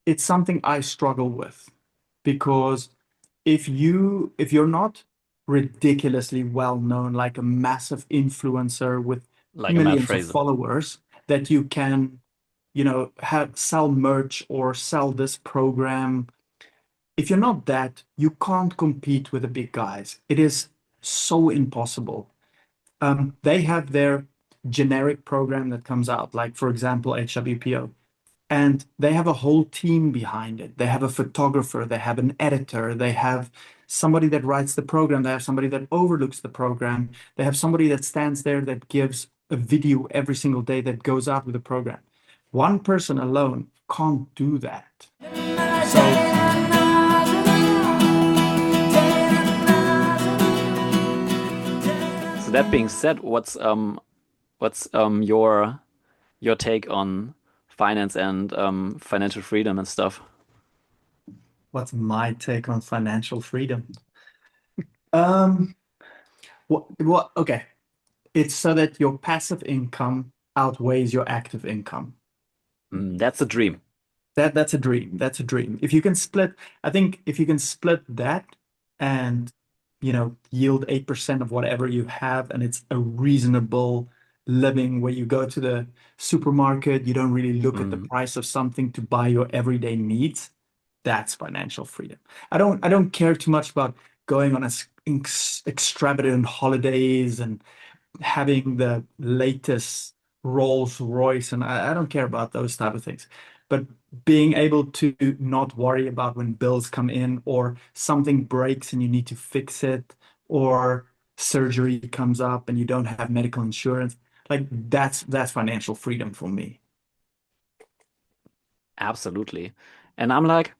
it's something I struggle with because if you're not ridiculously well known, like a massive influencer with Like a Matt millions of Fraser. followers, that you can, have sell merch or sell this program. If you're not that, you can't compete with the big guys. It is so impossible. They have their generic program that comes out, like for example, HWPO, and they have a whole team behind it. They have a photographer, they have an editor, they have somebody that writes the program, they have somebody that overlooks the program, they have somebody that stands there that gives a video every single day that goes out with the program. One person alone can't do that. So, So that being said, what's your take on finance and financial freedom and stuff? what's my take on financial freedom? Um, okay. It's so that your passive income outweighs your active income. That's a dream. That's a dream. That's a dream. If you can split, I think if you can split that and yield 8% of whatever you have, and it's a reasonable living where you go to the supermarket, you don't really look at the Mm, price of something to buy your everyday needs, that's financial freedom. I don't care too much about going on extravagant holidays and having the latest Rolls Royce, and I don't care about those type of things. But being able to not worry about when bills come in or something breaks and you need to fix it, or surgery comes up and you don't have medical insurance, like that's financial freedom for me. absolutely. And I'm like,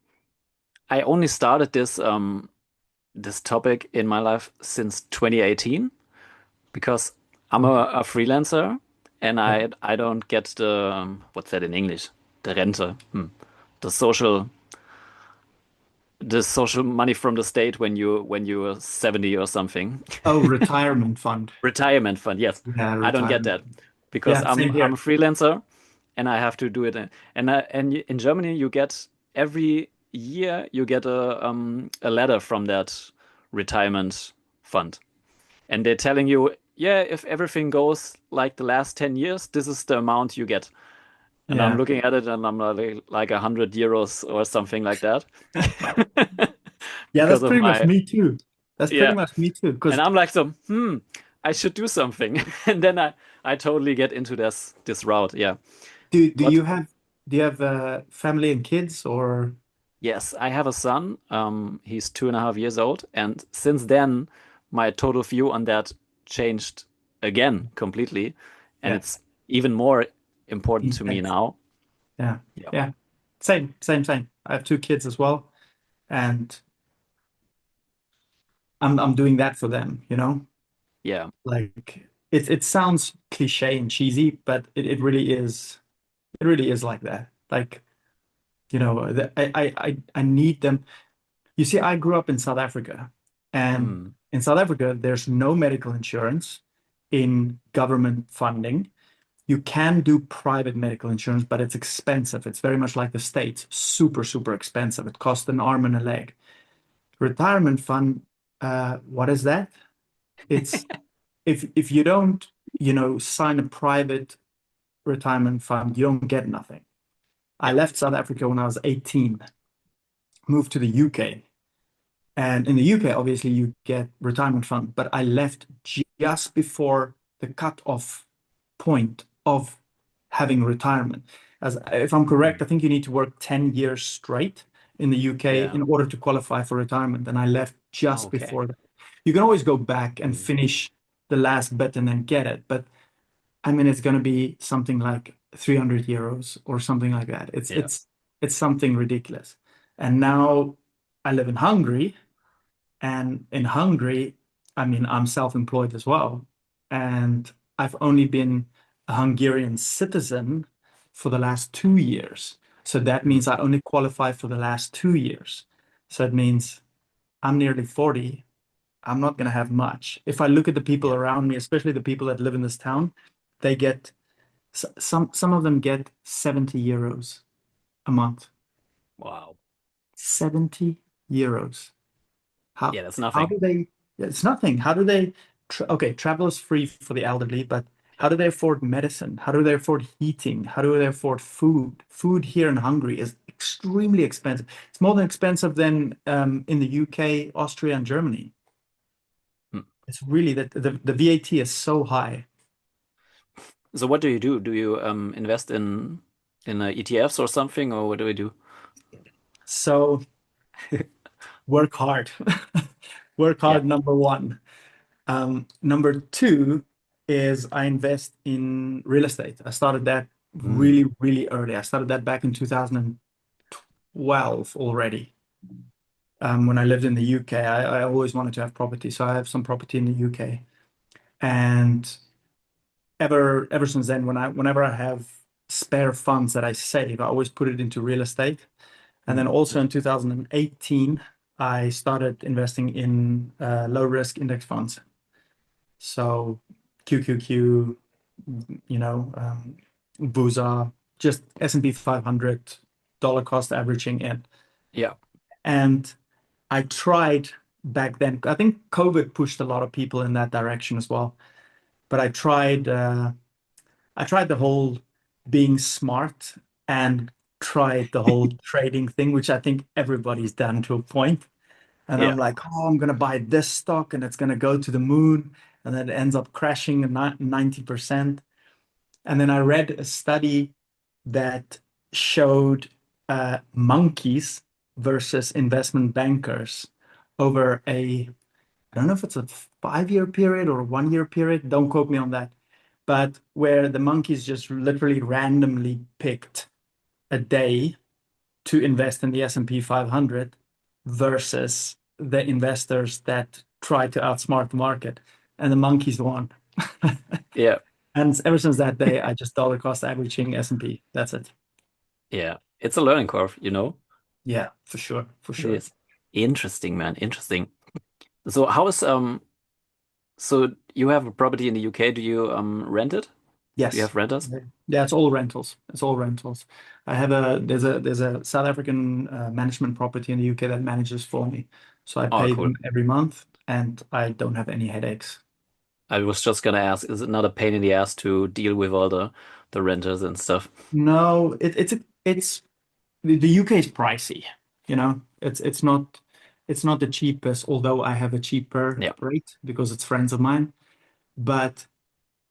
I only started this topic in my life since 2018 because I'm Okay. a freelancer and Yeah. I don't get the what's that in English? The Rente, the social the social money from the state when you're 70 or something. Oh, retirement fund. Retirement fund, yes. Yeah, I don't get retirement. that because Yeah, same I'm a here. freelancer and I have to do it. And in Germany you get every year you get a letter from that retirement fund. And they're telling you, yeah, if everything goes like the last 10 years, this is the amount you get. And I'm Yeah. looking at it and I'm like 100 euros or something like that Yeah, that's because of pretty much my, me too. That's pretty yeah. much me too. And Because I'm like, so, I should do something. And then I totally get into this route. Yeah. do But you have family and kids or yes, I have a son. He's 2.5 years old. And since then, my total view on that changed again completely. And yeah, it's even more important to me intense. now. Yeah. Yeah. Yeah. Same. I have two kids as well, and I'm doing that for them. Yeah. Like it sounds cliche and cheesy, but it really is. It really is like that. Like, I need them. You see, I grew up in South Africa, and Mm. in South Africa, there's no medical insurance in government funding. You can do private medical insurance, but it's expensive. It's very much like the States, super, super expensive. It costs an arm and a leg. Retirement fund, what is that? It's if you don't, sign a private retirement fund, you don't get nothing. I Yeah. left South Africa when I was 18, moved to the UK. And in the UK, obviously, you get retirement fund, but I left just before the cutoff point of having retirement. As if I'm correct, Mm. I think you need to work 10 years straight in the UK Yeah. in order to qualify for retirement. And I left just Okay. before that. You can always go back and Mm. finish the last bit and then get it. But I mean, it's going to be something like 300 euros or something like that. It's Yeah. it's it's something ridiculous. And now I live in Hungary, and in Hungary, I mean, I'm self-employed as well, and I've only been a Hungarian citizen for the last 2 years. So that Mm. means I only qualify for the last 2 years. So it means I'm nearly 40. I'm not going to have much. If I look at the people Yeah. around me, especially the people that live in this town, they get some of them get 70 euros a month. Wow. 70 euros. How Yeah, that's how nothing. do they? It's nothing. How do they? Okay, travel is free for the elderly, but how do they afford medicine? How do they afford heating? How do they afford food? Food here in Hungary is extremely expensive. It's more than expensive than in the UK, Austria, and Germany. Hmm. It's really that the VAT is so high. So what do you do? Do you invest in ETFs or something, or what do we do? So work hard. Work Yeah. hard, number one. Number two is I invest in real estate. I started that Mm. really, really early. I started that back in 2012 already. When I lived in the UK, I always wanted to have property, so I have some property in the UK. And ever since then, whenever I have spare funds that I save, I always put it into real estate. And then Mm. also in 2018, I started investing in low risk index funds. So QQQ, VUSA, just S&P 500 dollar cost averaging in. Yeah. And I tried back then. I think COVID pushed a lot of people in that direction as well. But I tried the whole being smart and tried the whole trading thing, which I think everybody's done to a point. And Yeah. I'm like, oh, I'm gonna buy this stock and it's gonna go to the moon, and then it ends up crashing at 90%. And then I read a study that showed monkeys versus investment bankers over I don't know if it's a 5 year period or a 1 year period, don't quote me on that, but where the monkeys just literally randomly picked a day to invest in the S&P 500 versus the investors that try to outsmart the market. And the monkeys won. Yeah. And ever since that day, I just dollar cost averaging S&P. That's it. Yeah. It's a learning curve, you know? Yeah, for sure. For It sure. is. Interesting, man. Interesting. So how is so you have a property in the UK. Do you rent it? Do you Yes. have renters? Yeah, it's all rentals. It's all rentals. I have there's a South African management property in the UK that manages for me. So I Oh, pay cool. them every month and I don't have any headaches. I was just gonna ask, is it not a pain in the ass to deal with all the renters and stuff? No, it's the UK is pricey, you know. It's not the cheapest, although I have a cheaper Yeah. rate because it's friends of mine. But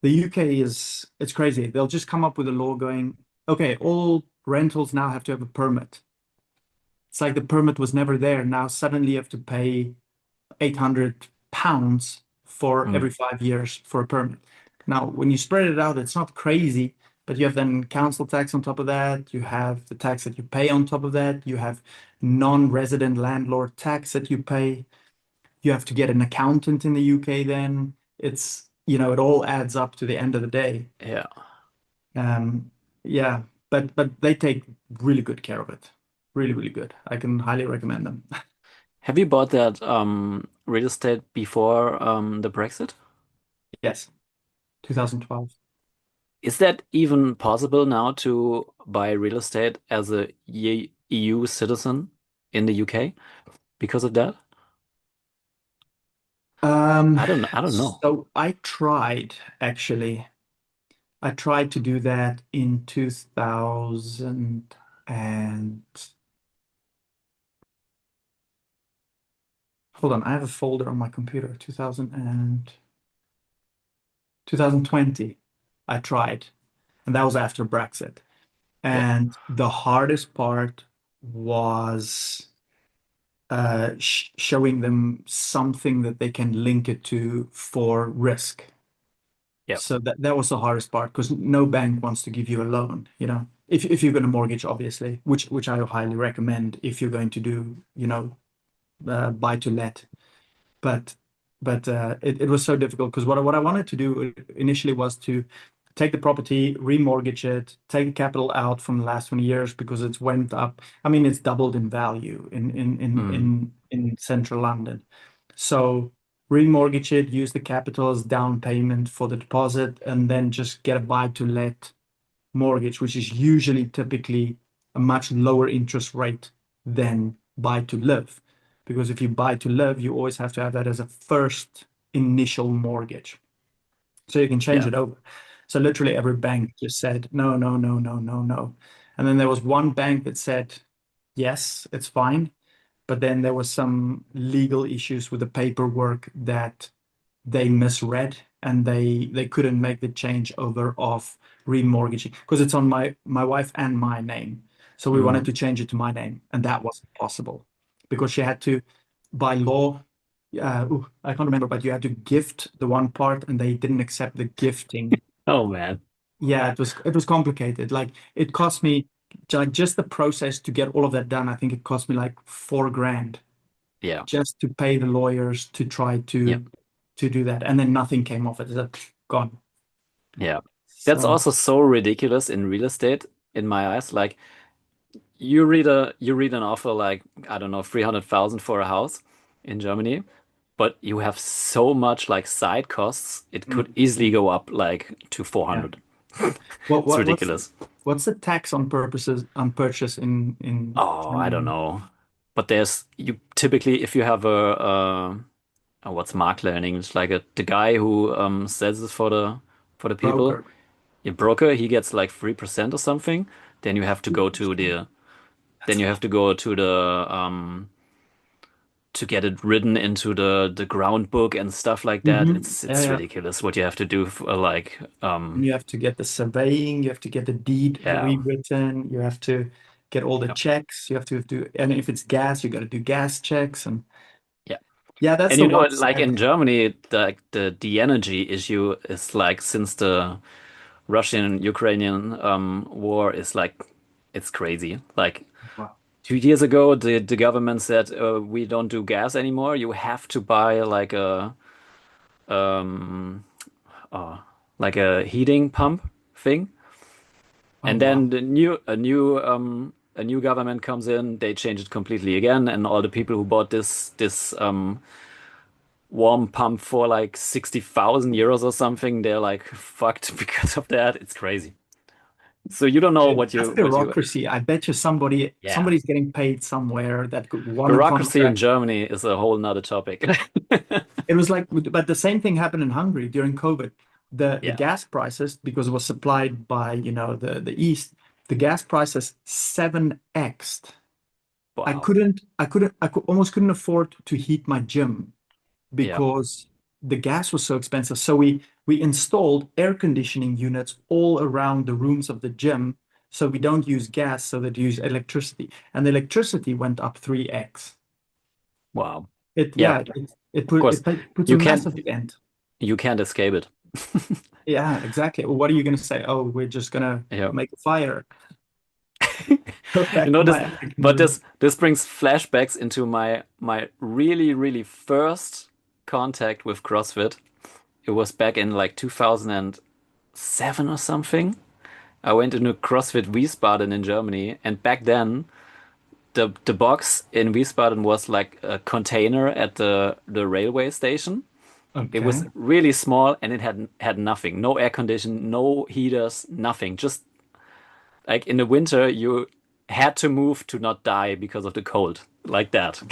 the UK it's crazy. They'll just come up with a law going, okay, all rentals now have to have a permit. It's like the permit was never there. Now suddenly you have to pay £800 for Mm. every 5 years for a permit. Now, when you spread it out, it's not crazy, but you have then council tax on top of that. You have the tax that you pay on top of that. You have non-resident landlord tax that you pay. You have to get an accountant in the UK then. It all adds up to the end of the day. Yeah. Um, yeah, but they take really good care of it. Really, really good. I can highly recommend them. Have you bought that real estate before the Brexit? Yes, 2012. Is that even possible now to buy real estate as a EU citizen in the UK because of that? Um, I don't know. so I tried actually. I tried to do that in 2000 and hold on, I have a folder on my computer, 2020. I tried, and that was after Brexit. Yeah. And the hardest part was showing them something that they can link it to for risk. Yeah. So that was the hardest part because no bank wants to give you a loan, if you're going to mortgage, obviously, which I highly recommend if you're going to do, buy to let. But it was so difficult because what I wanted to do initially was to take the property, remortgage it, take the capital out from the last 20 years because it's went up. I mean, it's doubled in value Mm. in central London. So remortgage it, use the capital as down payment for the deposit, and then just get a buy to let mortgage, which is usually typically a much lower interest rate. than buy to live. Because if you buy to live, you always have to have that as a first initial mortgage. So you can change Yeah. it over. So literally every bank just said, no, no, no, no, no, no. And then there was one bank that said, yes, it's fine. But then there was some legal issues with the paperwork that they misread and they couldn't make the change over of remortgaging because it's on my wife and my name. So we wanted Mm. to change it to my name, and that wasn't possible because she had to, by law, I can't remember, but you had to gift the one part, and they didn't accept the gifting. Oh man. Yeah, it was complicated. Like it cost me like just the process to get all of that done. I think it cost me like 4 grand Yeah. just to pay the lawyers to try Yeah. to do that, and then nothing came of it. It's like, gone. Yeah. That's So also so ridiculous in real estate in my eyes. Like you read an offer like, I don't know, 300,000 for a house in Germany, but you have so much like side costs, it could mm, easily go up like to yeah. 400. What It's what what's ridiculous. what's the tax on purchase in Oh, I don't Germany? know. But there's you typically if you have what's Makler in English? Like the guy who sells it for the people, Broker. your broker, he gets like 3% or something. Then you have to go to the That's then a you have lot. to go to get it written into the ground book and stuff like that. Yeah, It's yeah. ridiculous what you have to do for like And you have to get the surveying, you have to get the deed yeah. rewritten, you have to get all the Yeah. checks, you have to do, and if it's gas, you got to do gas checks, and Yeah. yeah, that's And the you know, one like side. in Germany, the energy issue is like since the Russian-Ukrainian war is like it's crazy. Like Wow. 2 years ago, the government said we don't do gas anymore. You have to buy um uh, like a heating pump thing. Oh And wow. then a new government comes in, they change it completely again, and all the people who bought this warm pump for like 60,000 euros or something, they're like fucked because of that. It's crazy. So you don't know That's what you bureaucracy. I bet you yeah. somebody's getting paid somewhere that could won a Bureaucracy in contract. Germany is a whole nother topic. It was like, but the same thing happened in Hungary during COVID. The Yeah. gas prices, because it was supplied by, the East, the gas prices 7x'd. Wow. I could almost couldn't afford to heat my gym Yeah. because the gas was so expensive. So we installed air conditioning units all around the rooms of the gym, so we don't use gas, so that use electricity. And the electricity went up 3x. Wow. It Yeah. yeah, it Of course, puts a you can't massive dent. you can't escape it. Yeah, exactly. Well, what are you going to say? Oh, we're just going to Yeah. make a fire. Go You back know to this, my African but room. this brings flashbacks into my really first contact with CrossFit. It was back in like 2007 or something. I went into CrossFit Wiesbaden in Germany, and back then the box in Wiesbaden was like a container at the railway station. It Okay. was really small and it had nothing, no air condition, no heaters, nothing. Just like in the winter, you had to move to not die because of the cold, like that.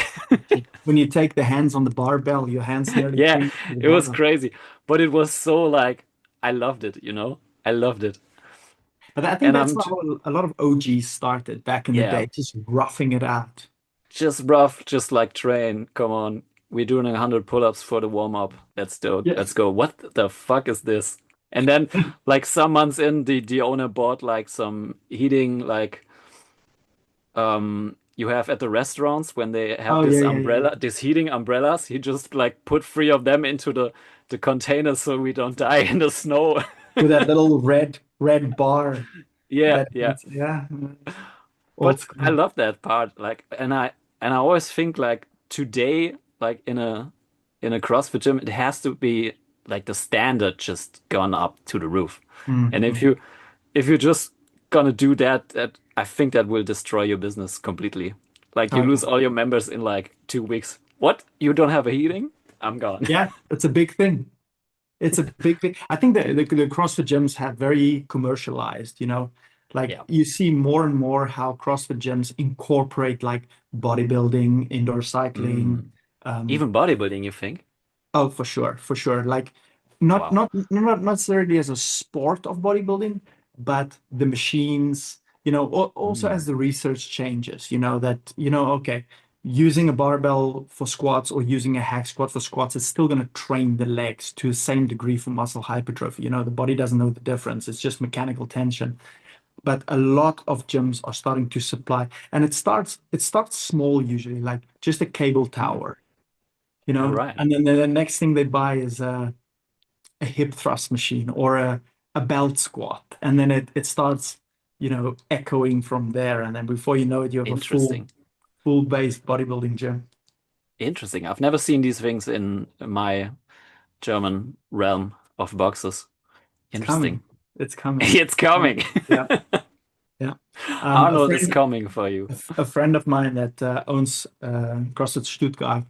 When you take the hands on the barbell, your hands nearly Yeah, freeze to the it was barbell. crazy, but it was so like I loved it, I loved it, But I think and that's how a lot of OGs started back in the yeah, day, just roughing it out. just rough, just like train. Come on, we're doing 100 pull-ups for the warm-up. Yeah. Let's go. What the fuck is this? And then, like some months in, the owner bought like some heating, like you have at the restaurants when they have Oh this yeah, yeah, yeah. umbrella, this heating umbrellas. He just like put three of them into the container so we don't die in the snow. With that little red bar Yeah, that yeah. yeah, old But I school. love that part. Like, and I always think like today, like in a CrossFit gym, it has to be like the standard just gone up to the roof. And Mm-hmm. if you're just gonna do that, I think that will destroy your business completely. Like you Oh lose yeah. all your members in like 2 weeks. What? You don't have a heating? I'm gone. Yeah, it's a big thing. It's a big thing. I think that the CrossFit gyms have very commercialized, Like Yeah. you see more and more how CrossFit gyms incorporate like bodybuilding, indoor cycling. Mm. Um, Even bodybuilding, you think? oh, for sure, for sure. Like not Wow. not not necessarily as a sport of bodybuilding, but the machines, also Mm. as the research changes, that, okay, using a barbell for squats or using a hack squat for squats is still going to train the legs to the same degree for muscle hypertrophy. The body doesn't know the difference. It's just mechanical tension. But a lot of gyms are starting to supply, and it starts small usually, like just a cable Mm. tower, All right. and then the next thing they buy is a hip thrust machine or a belt squat, and then it starts, echoing from there, and then before you know it, you have a Interesting. full based bodybuilding gym. Interesting. I've never seen these things in my German realm of boxes. It's Interesting. coming. It's coming. It's coming. Yeah, yeah. A Arnold is friend coming for you. a friend of mine that owns CrossFit Stuttgart,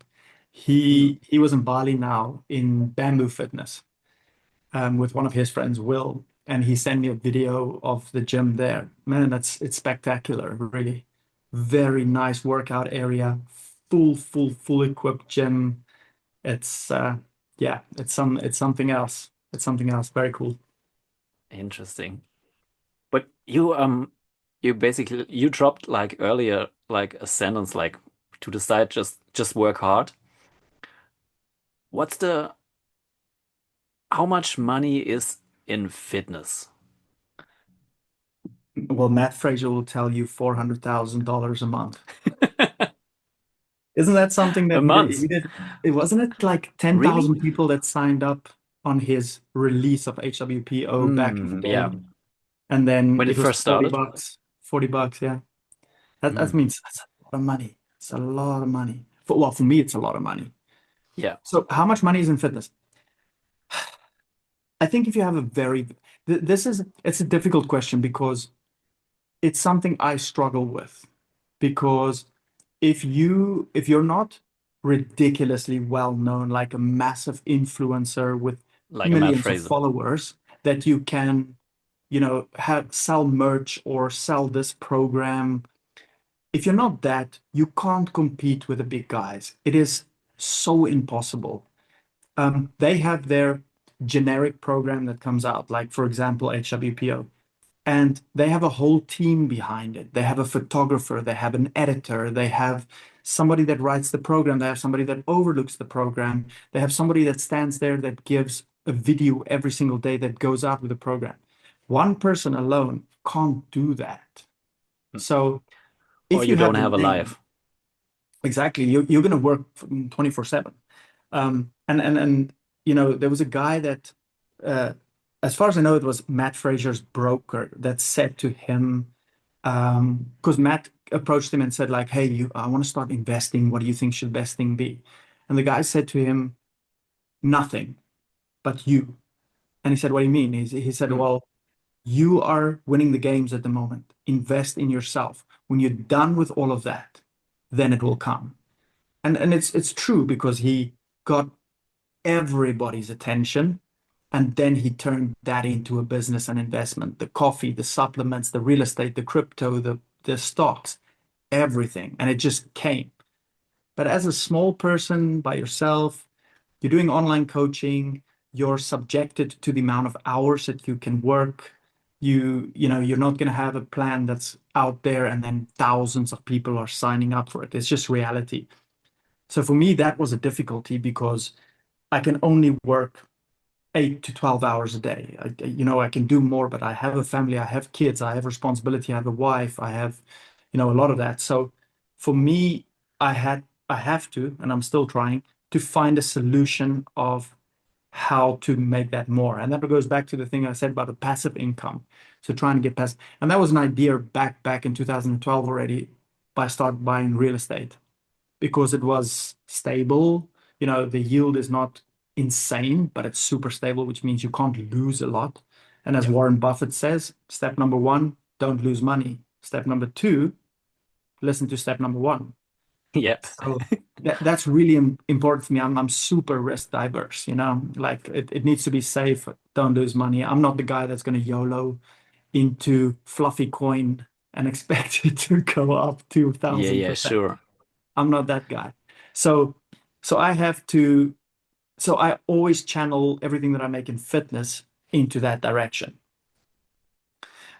Mm. he was in Bali now in Bamboo Fitness, with one of his friends, Will, and he sent me a video of the gym there. Man, it's spectacular, really. Very nice workout area, full equipped gym. It's yeah, it's something else. It's something else. Very cool. Interesting. But you basically you dropped like earlier like a sentence like to the side just work hard. What's the how much money is in fitness? Well, Matt Fraser will tell you $400,000 a month. Isn't that something A that he did? month. He did. It wasn't it like Really? 10,000 people that signed up on his release of HWPO back in the Mm, day? yeah. And then When it it was first 40 started? bucks. 40 bucks, yeah. That Mm, means that's a lot of money. It's a lot of money. For me, it's a lot of money. yeah. So how much money is in fitness? I think if you have a very it's a difficult question because it's something I struggle with. Because if you're not ridiculously well known, like a massive influencer with Like a Matt millions of Fraser. followers, that you can, have sell merch or sell this program. If you're not that, you can't compete with the big guys. It is so impossible. They have their generic program that comes out, like for example, HWPO, and they have a whole team behind it. They have a photographer, they have an editor, they have somebody that writes the program, they have somebody that overlooks the program, they have somebody that stands there that gives a video every single day that goes out with the program. One person alone can't do that. Mm. So Or if you you don't have the have a name, life. exactly, you're going to work 24/7. And there was a guy that, uh, as far as I know, it was Matt Fraser's broker that said to him, because Matt approached him and said like, "Hey, I want to start investing. What do you think should best thing be?" And the guy said to him, "Nothing, but you." And he said, "What do you mean?" He said, Mm. "Well, you are winning the games at the moment. Invest in yourself. When you're done with all of that, then it will come." And it's true because he got everybody's attention. And then he turned that into a business and investment. The coffee, the supplements, the real estate, the crypto, the stocks, everything. And it just came. But as a small person by yourself, you're doing online coaching, you're subjected to the amount of hours that you can work. You're not going to have a plan that's out there and then thousands of people are signing up for it. It's just reality. So for me, that was a difficulty because I can only work 8 to 12 hours a day. I can do more, but I have a family, I have kids, I have responsibility, I have a wife, I have, a lot of that. So for me, I have to, and I'm still trying to find a solution of how to make that more. And that goes back to the thing I said about the passive income. So trying to get passive, and that was an idea back in 2012 already. By start buying real estate because it was stable. The yield is not insane, but it's super stable, which means you can't lose a lot. And as Yeah. Warren Buffett says, step number one, don't lose money. Step number two, listen to step number one. Yep. So that's really important for me. I'm super risk diverse, like it needs to be safe. Don't lose money. I'm not the guy that's going to YOLO into fluffy coin and expect it to go up Yeah, yeah, 2000%. sure. I'm not that guy. So so I have to so I always channel everything that I make in fitness into that direction.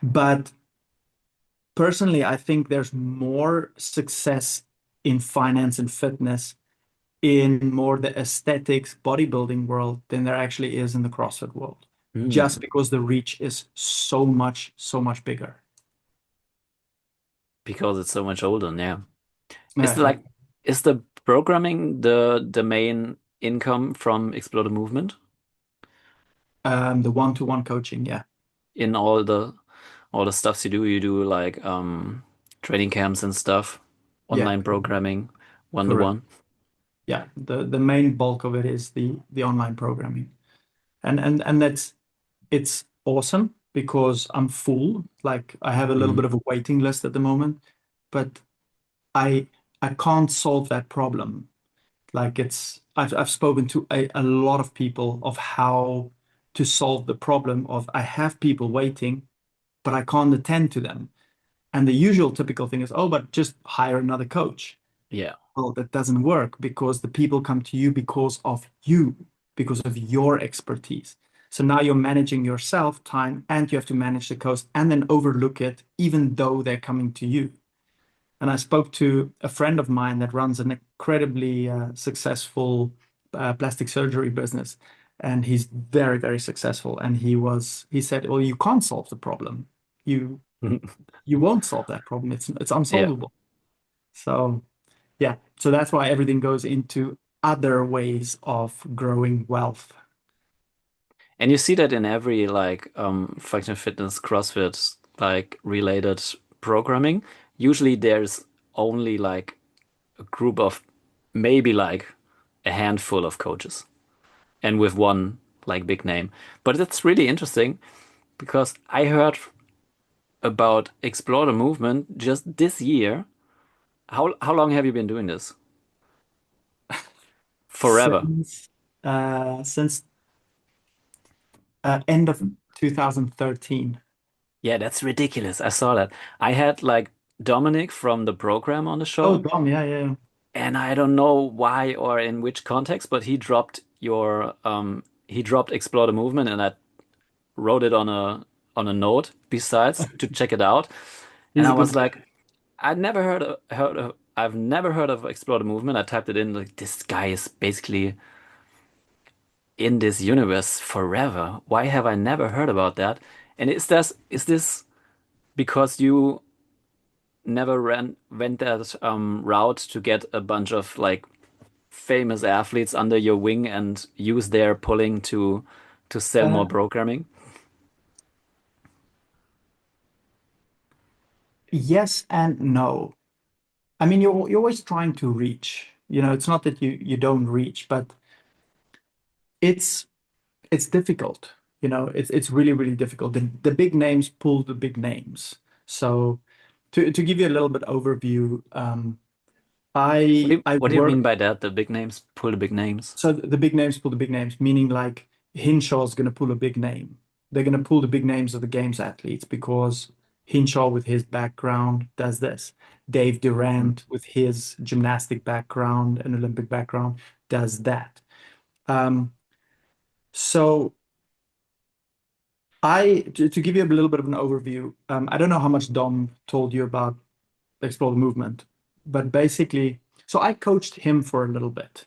But personally, I think there's more success in finance and fitness in more the aesthetics bodybuilding world than there actually is in the CrossFit world, just Hmm. because the reach is so much bigger. Because it's so much older, yeah. Is the Yeah, like is the programming the main income from Explore the Movement the one-to-one coaching, yeah, in all the stuffs you do like training camps and stuff, yeah, online programming, one to correct. one. Yeah, the main bulk of it is the online programming, and it's awesome because I'm full. Like I have a little Hmm. bit of a waiting list at the moment, but I I can't solve that problem. Like I've spoken to a lot of people of how to solve the problem of I have people waiting, but I can't attend to them. And the usual typical thing is, oh, but just hire another coach. Yeah. Well, that doesn't work because the people come to you because of you, because of your expertise. So now you're managing yourself time and you have to manage the cost and then overlook it, even though they're coming to you. And I spoke to a friend of mine that runs an incredibly successful plastic surgery business. And he's very successful. And he said, well, you can't solve the problem. You you won't solve that problem. It's Yeah. unsolvable. So yeah, so that's why everything goes into other ways of growing wealth. And you see that in every like functional fitness, CrossFit like related programming. Usually there's only like a group of maybe like a handful of coaches and with one like big name. But it's really interesting because I heard about Explore the Movement just this year. How long have you been doing this? Forever. Since end of 2013. Yeah, that's ridiculous. I saw that. I had like Dominic from the program on the Oh, show, Dom, yeah. and I don't know why or in which context, but he dropped Explore the Movement and I wrote it on a note besides to check it out. And He's I a good was guy. like, I've never heard of Explore the Movement. I typed it in like this guy is basically in this universe forever. Why have I never heard about that? And is this because you never went that route to get a bunch of like famous athletes under your wing and use their pulling to sell more Uh, programming? yes and no. I mean, you're always trying to reach. You know, it's not that you don't reach, but it's it's difficult. You know, it's really difficult. The big names pull the big names. So to give you a little bit overview, I What do you mean work. by that? The big names pull the big names. So the big names pull the big names, meaning like Hinshaw's going to pull a big name. They're going to pull the big names of the games athletes because Hinshaw, with his background, does this. Dave Mm. Durant, with his gymnastic background and Olympic background, does that. Um, so to give you a little bit of an overview, I don't know how much Dom told you about Explore the Movement, but basically, so I coached him for a little bit.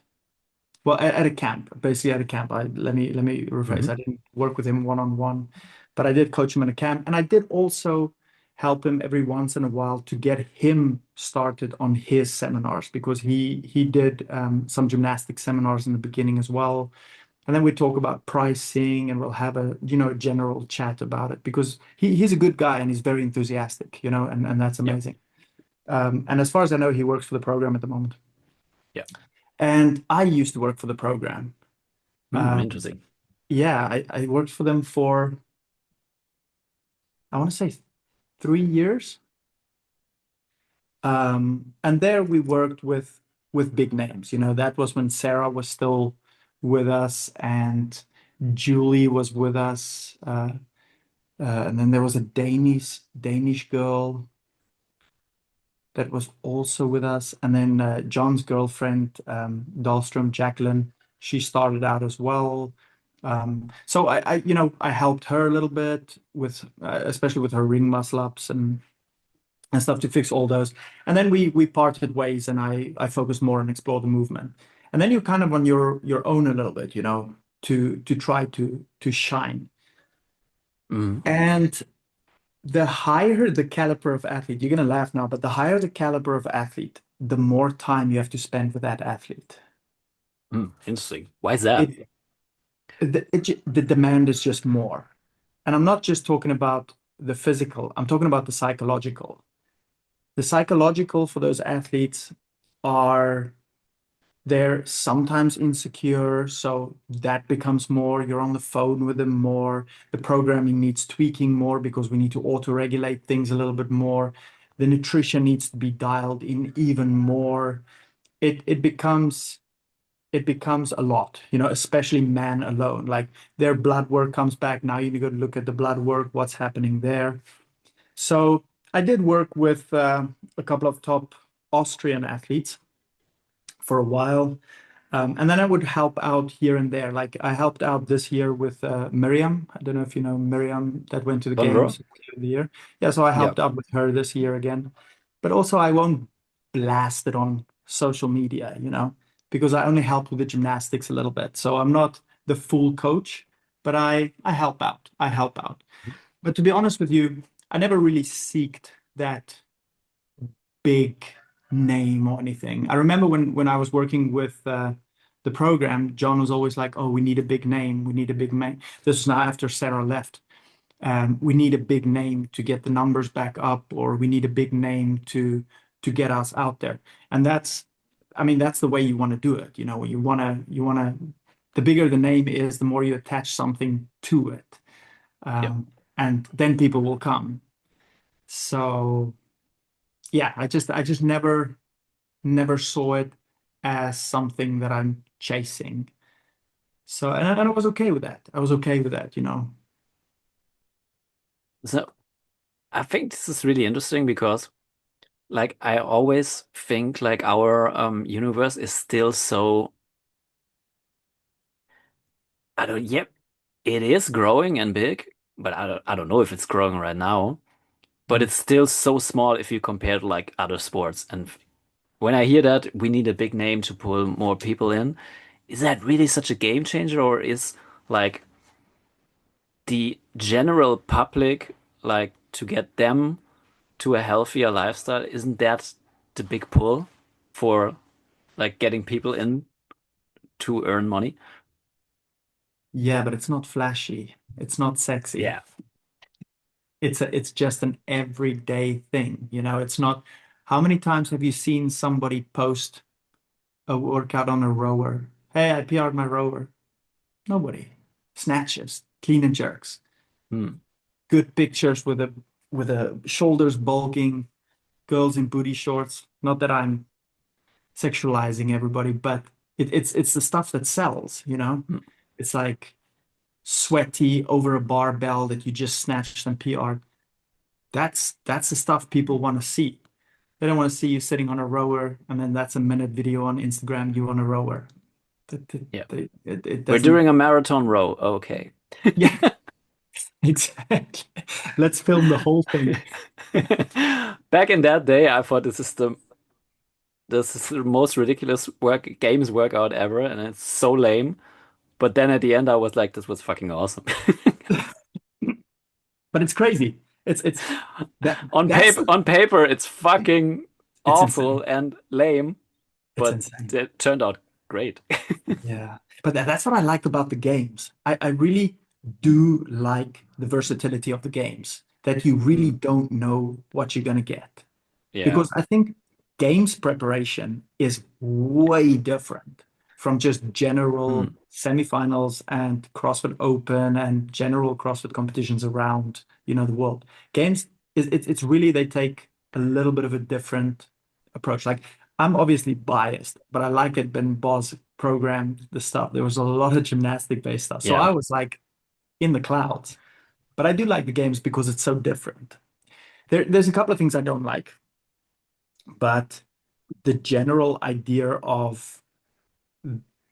Well, at a camp, basically at a camp. Let me rephrase. Hmm. I didn't work with him one on one, but I did coach him in a camp, and I did also help him every once in a while to get him started on his seminars because he did some gymnastic seminars in the beginning as well. And then we talk about pricing, and we'll have a a general chat about it because he's a good guy and he's very enthusiastic, and that's Yeah. amazing. And as far as I know, he works for the program at the moment. Yeah. And I used to work for the program. Hmm, Um, interesting. yeah, I worked for them for, I want to say 3 years. And there we worked with big names. That was when Sarah was still with us and Julie was with us. And then there was a Danish girl that was also with us. And then John's girlfriend, Dahlstrom, Jacqueline, she started out as well. So I helped her a little bit with, especially with her ring muscle ups and stuff to fix all those. And then we parted ways, and I focused more on explore the movement. And then you're kind of on your own a little bit, to try to shine. Mm. And the higher the caliber of athlete, you're gonna laugh now, but the higher the caliber of athlete, the more time you have to spend with that athlete. Mm. Interesting. Why is that? It the demand is just more. And I'm not just talking about the physical, I'm talking about the psychological. The psychological for those athletes are they're sometimes insecure, so that becomes more. You're on the phone with them more. The programming needs tweaking more because we need to auto-regulate things a little bit more. The nutrition needs to be dialed in even more. It becomes a lot, especially man alone. Like their blood work comes back. Now you need to go look at the blood work, what's happening there. So I did work with a couple of top Austrian athletes for a while. And then I would help out here and there. Like I helped out this year with Miriam. I don't know if you know Miriam that went to the Von Rohr? games of the year. Yeah, so I Yeah. helped out with her this year again. But also I won't blast it on social media, because I only help with the gymnastics a little bit. So I'm not the full coach, but I help out. I help out. But to be honest with you, I never really seeked that big name or anything. I remember when I was working with the program, John was always like, "Oh, we need a big name. We need a big name." This is now after Sarah left. We need a big name to get the numbers back up, or we need a big name to get us out there. And I mean, that's the way you want to do it. You want to. The bigger the name is, the more you attach something to it, Yep. and then people will come. So yeah, I just never saw it as something that I'm chasing. So, and I was okay with that. I was okay with that. So I think this is really interesting because like I always think like our universe is still so I don't yep, it is growing and big, but I don't know if it's growing right now. But Mm. it's still so small if you compare to like other sports. And when I hear that we need a big name to pull more people in, is that really such a game changer, or is like the general public like to get them to a healthier lifestyle, isn't that the big pull for like getting people in to earn money? Yeah, but it's not flashy. It's not sexy. Yeah. It's just an everyday thing. It's not. How many times have you seen somebody post a workout on a rower? Hey, I PR'd my rower. Nobody. Snatches, clean and jerks. Hmm. Good pictures with a shoulders bulging, girls in booty shorts. Not that I'm sexualizing everybody, but it's the stuff that sells. Hmm. It's like sweaty over a barbell that you just snatched and PR. That's the stuff people want to see. They don't want to see you sitting on a rower and then that's a minute video on Instagram, you on a rower. Yeah. It We're doesn't. doing a marathon row. Okay. Yeah, exactly. Let's film the whole thing. Back in that day, I thought this is the most ridiculous games workout ever, and it's so lame. But then at the end, I was like, this was fucking awesome. But it's crazy. It's that On that's paper, it's fucking it's awful insane. and lame, It's but insane. it turned out great. Yeah. But that's what I liked about the games. I really do like the versatility of the games, that you really Mm. don't know what you're going to get. Yeah. Because I think games preparation is way different from just general Mm. semifinals and CrossFit Open and general CrossFit competitions around, the world. Games it's really they take a little bit of a different approach. Like I'm obviously biased, but I like it when Boz programmed the stuff. There was a lot of gymnastic based stuff. So Yeah. I was like in the clouds. But I do like the games because it's so different. There's a couple of things I don't like, but the general idea of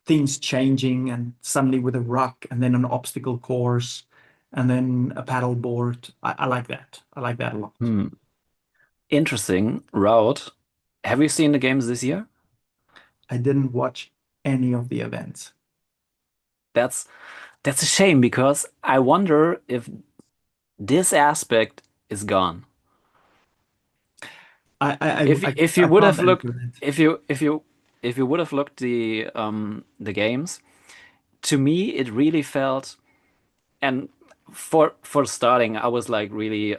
things changing and suddenly with a rock and then an obstacle course and then a paddle board, I like that. I like that a lot. Hmm. Interesting route. Have you seen the games this year? I didn't watch any of the events. That's that's a shame because I wonder if this aspect is gone. If you I would can't have answer looked that. if you would have looked the games, to me it really felt, and for starting I was like really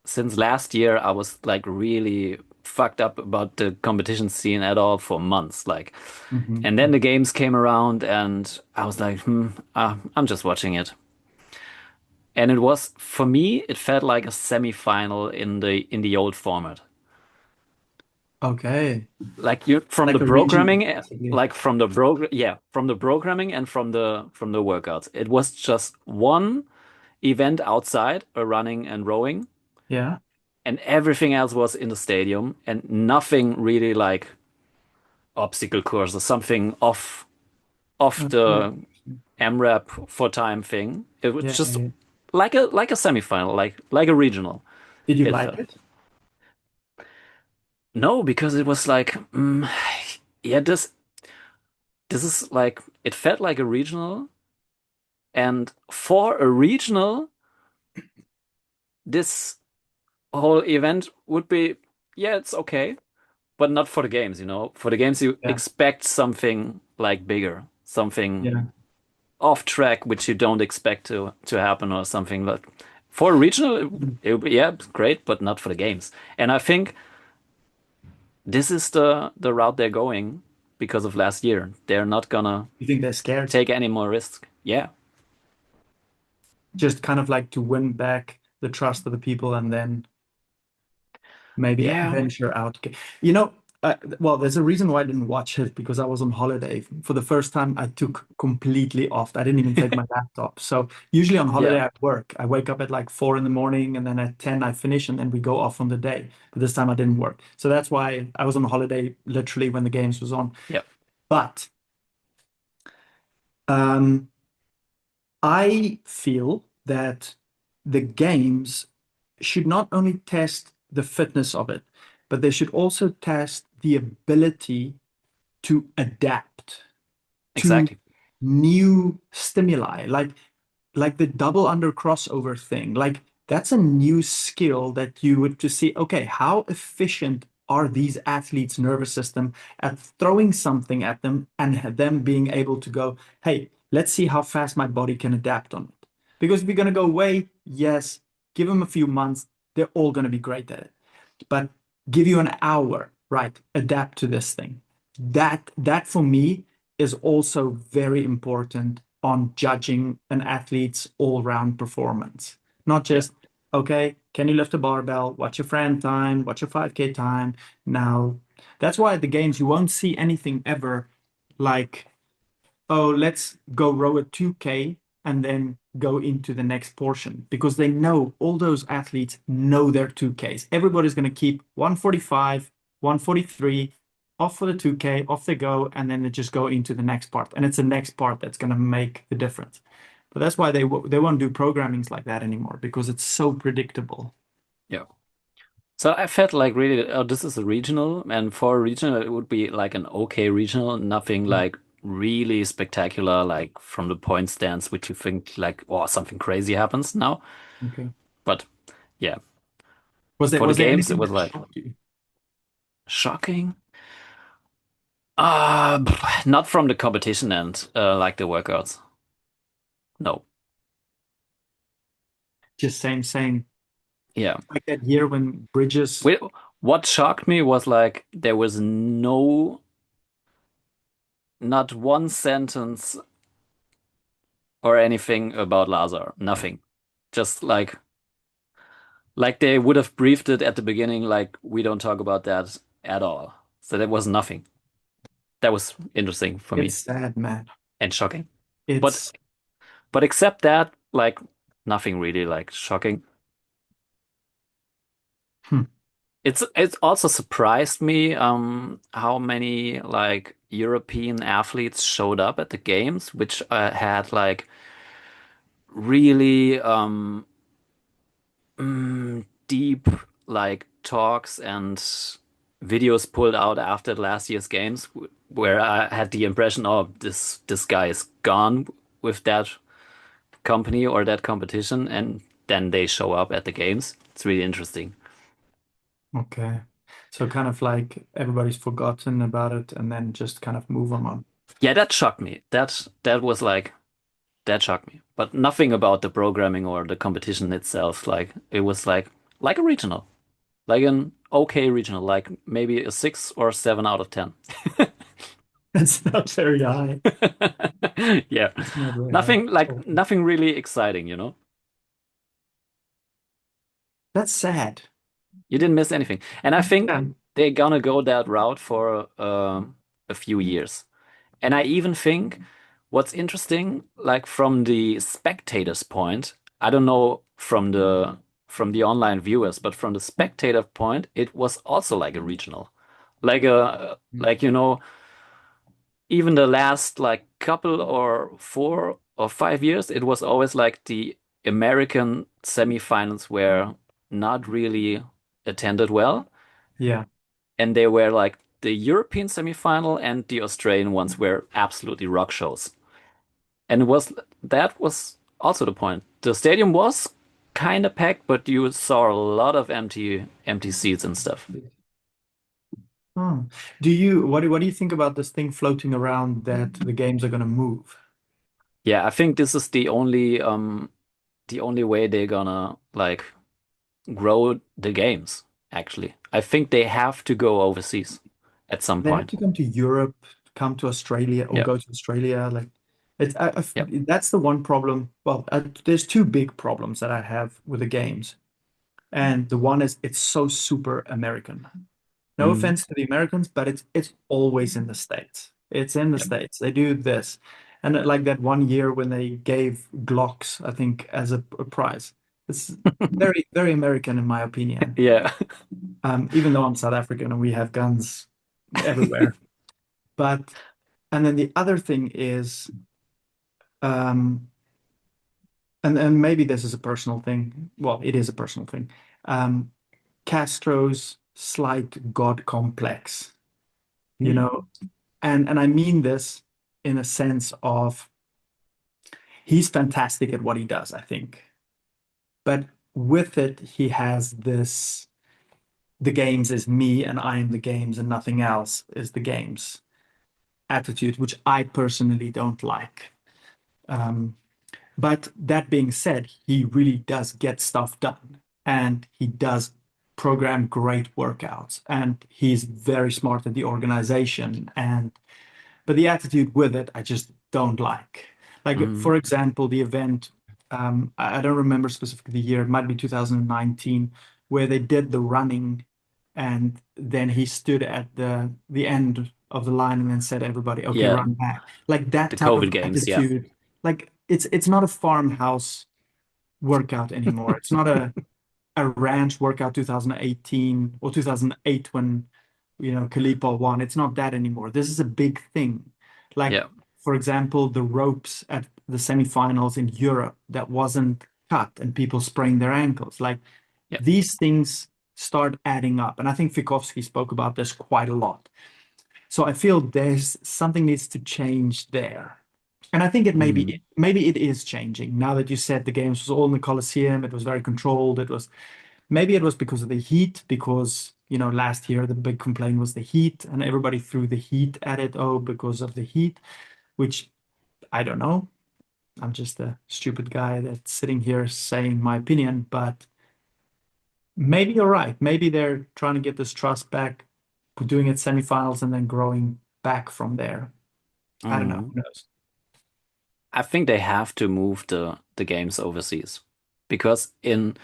since last year I was like really fucked up about the competition scene at all for months, like, and then the Mhm. games came around and I was like, I'm just watching it. And it was, for me, it felt like a semi-final in the old format. Okay. Like you from the Like a regional, programming, basically. like from the yeah, from the programming and from the workouts. It was just one event outside, a running and rowing, Yeah. and everything else was in the stadium, and nothing really like obstacle course or something off Yeah. the MRAP for time thing. It was Yeah. just Yeah. like a semi-final, like a regional. Did you It like felt. it? No, because it was like, yeah, this is like it felt like a regional, and for a regional, this whole event would be, yeah, it's okay, but not for the games, you know. For the games, you Yeah. expect something like bigger, something Yeah. off track, which you don't expect to happen, or something. But for a regional, Mm. it would be, yeah, great, but not for the games. And I think this is the route they're going because of last year. They're not gonna You think they're scared? take any more risk. Yeah. Just kind of like to win back the trust of the people and then maybe Yeah. venture out. You know, well, there's a reason why I didn't watch it because I was on holiday. For the first time, I took completely off. I didn't even take my laptop. So usually on holiday, Yeah. I work. I wake up at like 4 in the morning and then at 10 I finish and then we go off on the day. But this time I didn't work. So that's why I was on holiday literally when the games was on. Yeah. But um, I feel that the games should not only test the fitness of it, but they should also test the ability to adapt to Exactly. new stimuli, like the double under crossover thing. Like that's a new skill that you would to see, okay, how efficient are these athletes' nervous system at throwing something at them and them being able to go, hey, let's see how fast my body can adapt on it. Because if you're going to go away, yes, give them a few months, they're all going to be great at it. But give you an hour, right? Adapt to this thing. That for me is also very important on judging an athlete's all-round performance. Not Yeah. just, okay, can you lift a barbell? What's your Fran time? What's your 5K time? Now, that's why at the games you won't see anything ever like, oh, let's go row a 2K and then go into the next portion because they know all those athletes know their 2Ks. Everybody's going to keep 145, 143, off for the 2K, off they go, and then they just go into the next part. And it's the next part that's going to make the difference. But that's why they won't do programmings like that anymore because it's so predictable. Yeah. So I felt like really, oh, this is a regional, and for a regional, it would be like an okay regional, nothing Mm. like really spectacular, like from the point stance, which you think like, oh, something crazy happens now. Okay. But yeah, for the Was there games, it anything was that like shocked you? shocking. Not from the competition end, like the workouts. No. Just same. Yeah. Like that year when Bridges, Wait, what shocked me was like there was no, not one sentence or anything about Lazar. Nothing. Just like they would have briefed it at the beginning, like we don't talk about that at all. So that was nothing. That was interesting for it's me sad, man. and shocking. But It's but except that, like Nothing really like shocking. Hmm. It's also surprised me how many like European athletes showed up at the games, which had like really deep like talks and videos pulled out after last year's games, where I had the impression, oh, this guy is gone with that company or that competition, and then they show up at the games. It's really interesting. Okay. So kind of like everybody's forgotten about it and then just kind of move on. Yeah, that shocked me. That was like that shocked me. But nothing about the programming or the competition itself. Like it was like a regional, like an okay regional, like maybe a 6 or 7 out of 10. It's not very high. Yeah, It's not very high. nothing like Okay. nothing really exciting, you know. That's sad. You didn't miss anything, and I think Yeah. they're gonna go that route for a few years. And I even think what's interesting, like from the spectator's point, I don't know from the online viewers, but from the spectator point, it was also like a regional, like you know, even the last like couple or 4 or 5 years, it was always like the American semifinals were not really attended well, Yeah. and they were like the European semifinal and the Australian ones were absolutely rock shows. And that was also the point. The stadium was kind of packed, but you saw a lot of empty seats and stuff. Oh. What do you think about this thing floating around that the games are going to move? Yeah, I think this is the only way they're gonna like grow the games, actually. I think they have to go overseas at some They have point. to come to Europe, come to Australia, or Yeah. go to Australia. Like, Yeah. that's the one problem. Well, there's two big problems that I have with the games, and the one is it's so super American. No Mhm. offense to the Americans, but it's always in the States. It's in the Yeah. States. They do this, and like that one year when they gave Glocks, I think, as a prize. It's very very American in my opinion. Yeah. Even though I'm South African and we have guns everywhere. But and then the other thing is, um, and maybe this is a personal thing. Well, it is a personal thing. Um, Castro's slight God complex, you Mm. know, and I mean this in a sense of he's fantastic at what he does, I think. But with it, he has this the games is me and I am the games and nothing else is the games attitude, which I personally don't like. Um, But that being said, he really does get stuff done and he does program great workouts and he's very smart at the organization and but the attitude with it I just don't like. Like Mhm. for example, the event I don't remember specifically the year, it might be 2019, where they did the running and then he stood at the end of the line and then said everybody, okay, Yeah. run back. Like that The type of COVID games. Yeah. attitude, like it's not a farmhouse workout anymore. It's not a ranch workout 2018 or 2008 when Kalipa won. It's not that anymore. This is a big thing. Like Yeah. for example, the ropes at the semifinals in Europe that wasn't cut and people sprained their ankles. Like Yeah. these things start adding up. And I think Fikowski spoke about this quite a lot. So I feel there's something needs to change there. And I think it Mhm. maybe it is changing. Now that you said the games was all in the Coliseum, it was very controlled. It was maybe it was because of the heat, because last year the big complaint was the heat, and everybody threw the heat at it. Oh, because of the heat, which I don't know. I'm just a stupid guy that's sitting here saying my opinion, but maybe you're right. Maybe they're trying to get this trust back, doing it semifinals and then growing back from there. I don't know. Mhm. Who knows? I think they have to move the games overseas because in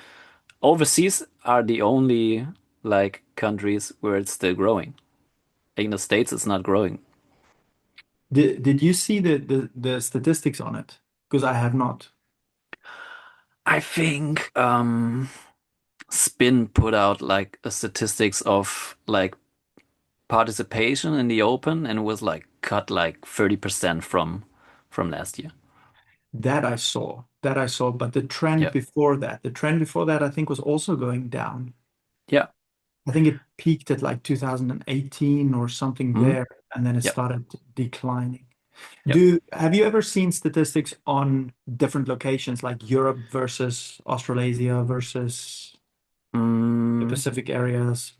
overseas are the only like countries where it's still growing. In the States, it's not growing. Did you see the statistics on it? Because I have not. I think Spin put out like a statistics of like participation in the open and was like cut like 30% from last year. That I saw, but Yeah. the trend before that, I think was also going down. Yeah. I think it peaked at like 2018 or something Hmm. there, and then it Yep. started declining. Yep. Have you ever seen statistics on different locations like Europe versus Australasia versus the Mm, Pacific areas?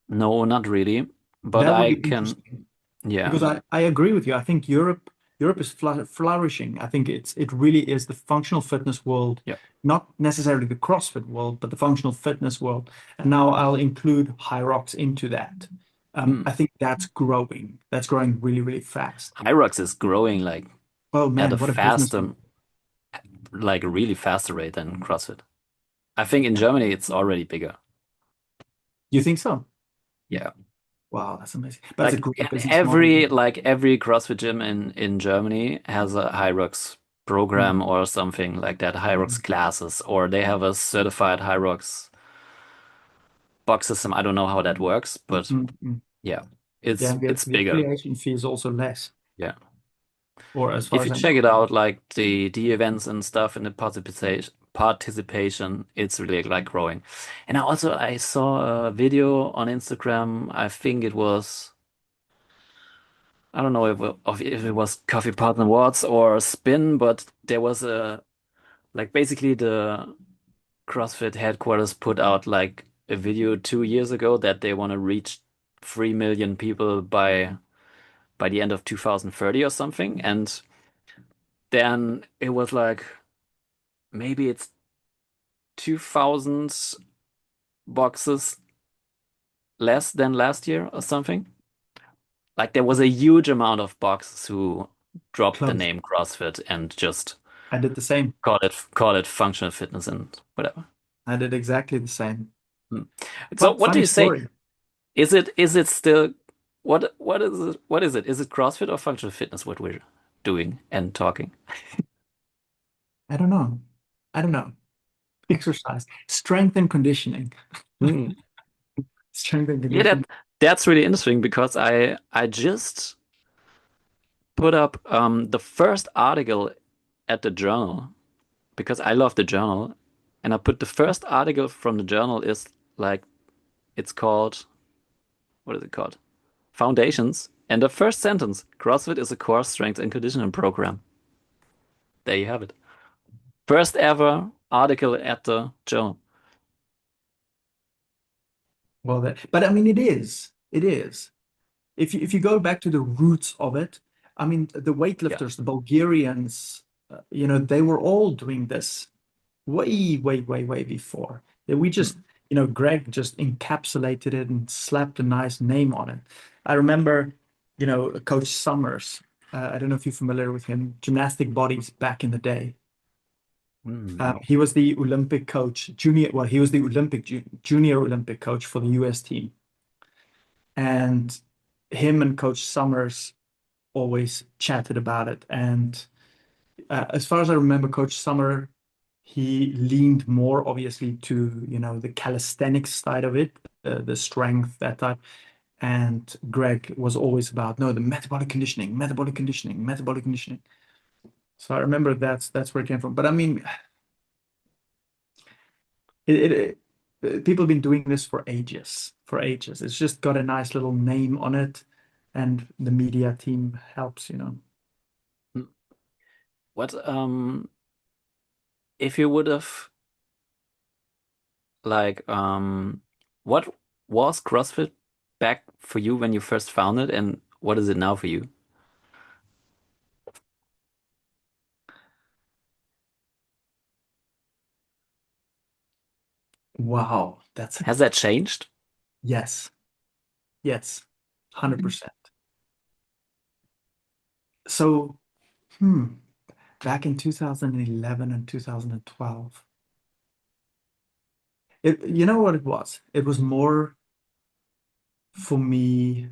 no, not really. But That would I be can, interesting yeah. because I agree with you. I think Europe is flourishing. I think it really is the functional fitness world, Yeah. not necessarily the CrossFit world, but the functional fitness world. And now I'll include High Rocks into that. Mm. I think that's growing. That's growing really, really fast. Hyrox is growing like Oh at a man, what a business faster, unit. like a really faster rate than CrossFit. I think in Germany it's already bigger. You think so? Yeah. Wow, that's amazing. But it's a Like great and business model. every CrossFit gym in Germany has a Hyrox Mm, program or something like that, Hyrox mm, classes, or they have a certified Hyrox box system. I don't know how that works, but mm. yeah, Yeah, it's the bigger. affiliation fee is also less, Yeah. or as far If as you I check know. it out, like the events and stuff and the participation, it's really like growing. And I saw a video on Instagram. I think it was I don't know if it was Coffee Partner Awards or Spin, but there was a like basically the CrossFit headquarters put out like a video 2 years ago that they want to reach 3 million people by the end of 2030 or something. And then it was like maybe it's 2,000 boxes less than last year or something. Like there was a huge amount of boxes who dropped the Close. name CrossFit and just I did the same. call it functional fitness and whatever. I did exactly the same. Hmm. So what do Funny you say? story. Is it still what is it? What is it? Is it CrossFit or functional fitness what we're doing and talking? I don't know. I don't know. Exercise, strength and conditioning. Hmm. Strength and Yeah, conditioning. that's really interesting because I just put up the first article at the journal because I love the journal, and I put the first article from the journal is like it's called what is it called? Foundations. And the first sentence, CrossFit is a core strength and conditioning program. There you have it. First ever article at the journal. Well, but I mean, it is. It is. If you go back to the roots of it, I mean, the Yeah. weightlifters, the Bulgarians, they were all doing this way, way, way, way before. That we just, Mm. Greg just encapsulated it and slapped a nice name on it. I remember, Coach Summers. I don't know if you're familiar with him, gymnastic bodies back in the day. No. He was the Olympic coach, junior. Well, he was the junior Olympic coach for the US team. And him and Coach Summers always chatted about it. And as far as I remember, Coach Summer, he leaned more obviously to, the calisthenics side of it, the strength, that type. And Greg was always about, no, the metabolic conditioning, metabolic conditioning, metabolic conditioning. So I remember that's where it came from. But I mean, people have been doing this for ages, for ages. It's just got a nice little name on it, and the media team helps. Mm. What if you would have like what was CrossFit back for you when you first found it and what is it now for you? Wow, that's Has that changed? yes, yes, 100%. So, back in 2011 and 2012, you know what it was? It was more for me.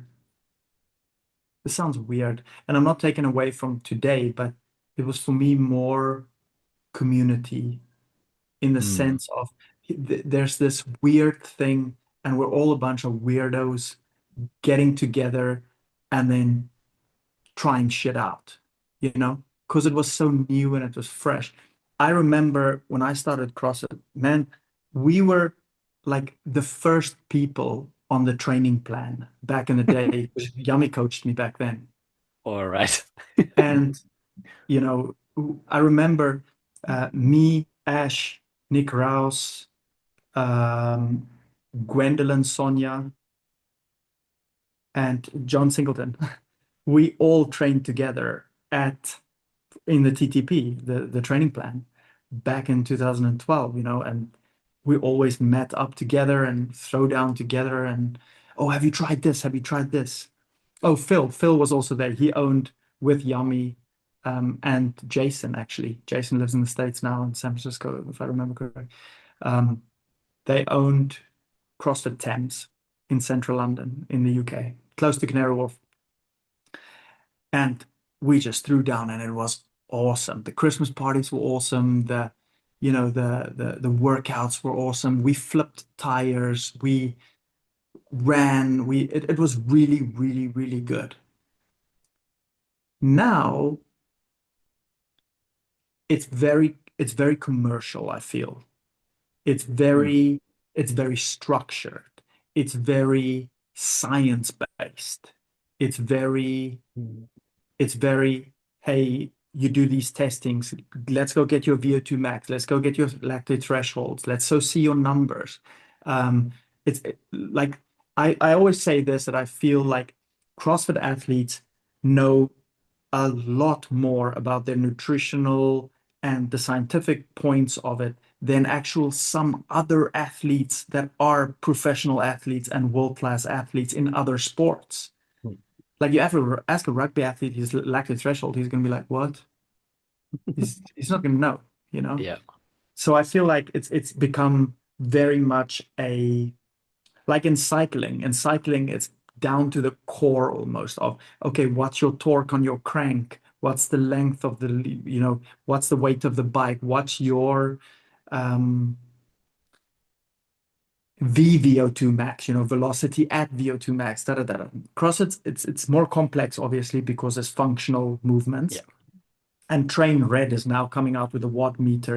This sounds weird, and I'm not taking away from today, but it was for me more community in the Mm. sense of there's this weird thing, and we're all a bunch of weirdos getting together and then trying shit out, because it was so new and it was fresh. I remember when I started CrossFit, man, we were like the first people on the training plan back in the day. Yummy coached me back then. All right. And, you know, I remember me, Ash, Nick Rouse, um, Gwendolyn, Sonia, and John Singleton. We all trained together at in the TTP, the training plan, back in 2012, and we always met up together and throw down together and, oh, have you tried this? Have you tried this? Oh, Phil was also there. He owned with Yummy, and Jason, actually. Jason lives in the States now in San Francisco, if I remember correctly. Um, they owned CrossFit Thames in central London in the UK, close to Canary Wharf. And we just threw down and it was awesome. The Christmas parties were awesome. The workouts were awesome. We flipped tires, we ran, it was really, really, really good. Now it's very commercial, I feel. It's Mm. very it's very structured. It's very science based. It's very Mm. it's very, hey, you do these testings. Let's go get your VO2 max. Let's go get your lactate thresholds. Let's so see your numbers. Like I always say this, that I feel like CrossFit athletes know a lot more about their nutritional and the scientific points of it than actual some other athletes that are professional athletes and world-class athletes in other sports. Mm. Like you ever ask a rugby athlete his lactate threshold, he's gonna be like, "What?" He's not gonna know, you know. Yeah. So I feel like it's become very much a like in cycling. In cycling, it's down to the core almost of, okay, what's your torque on your crank? What's the length of what's the weight of the bike? What's your um, VO2 max, velocity at VO2 max, da da da. CrossFit, it's more complex, obviously, because it's functional Yeah. movements. And Train Red is now coming out with a watt meter.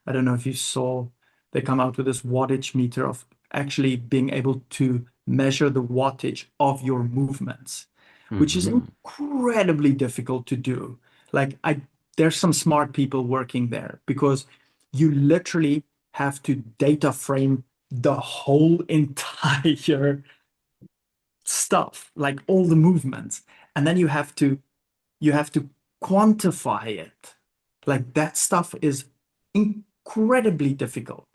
I don't know if you saw, they come out with this wattage meter of actually being able to measure the wattage of your movements, which is Hmm. incredibly difficult to do. Like there's some smart people working there because you literally have to data frame the whole entire stuff, like all the movements, and then you have to quantify it. Like that stuff is incredibly difficult.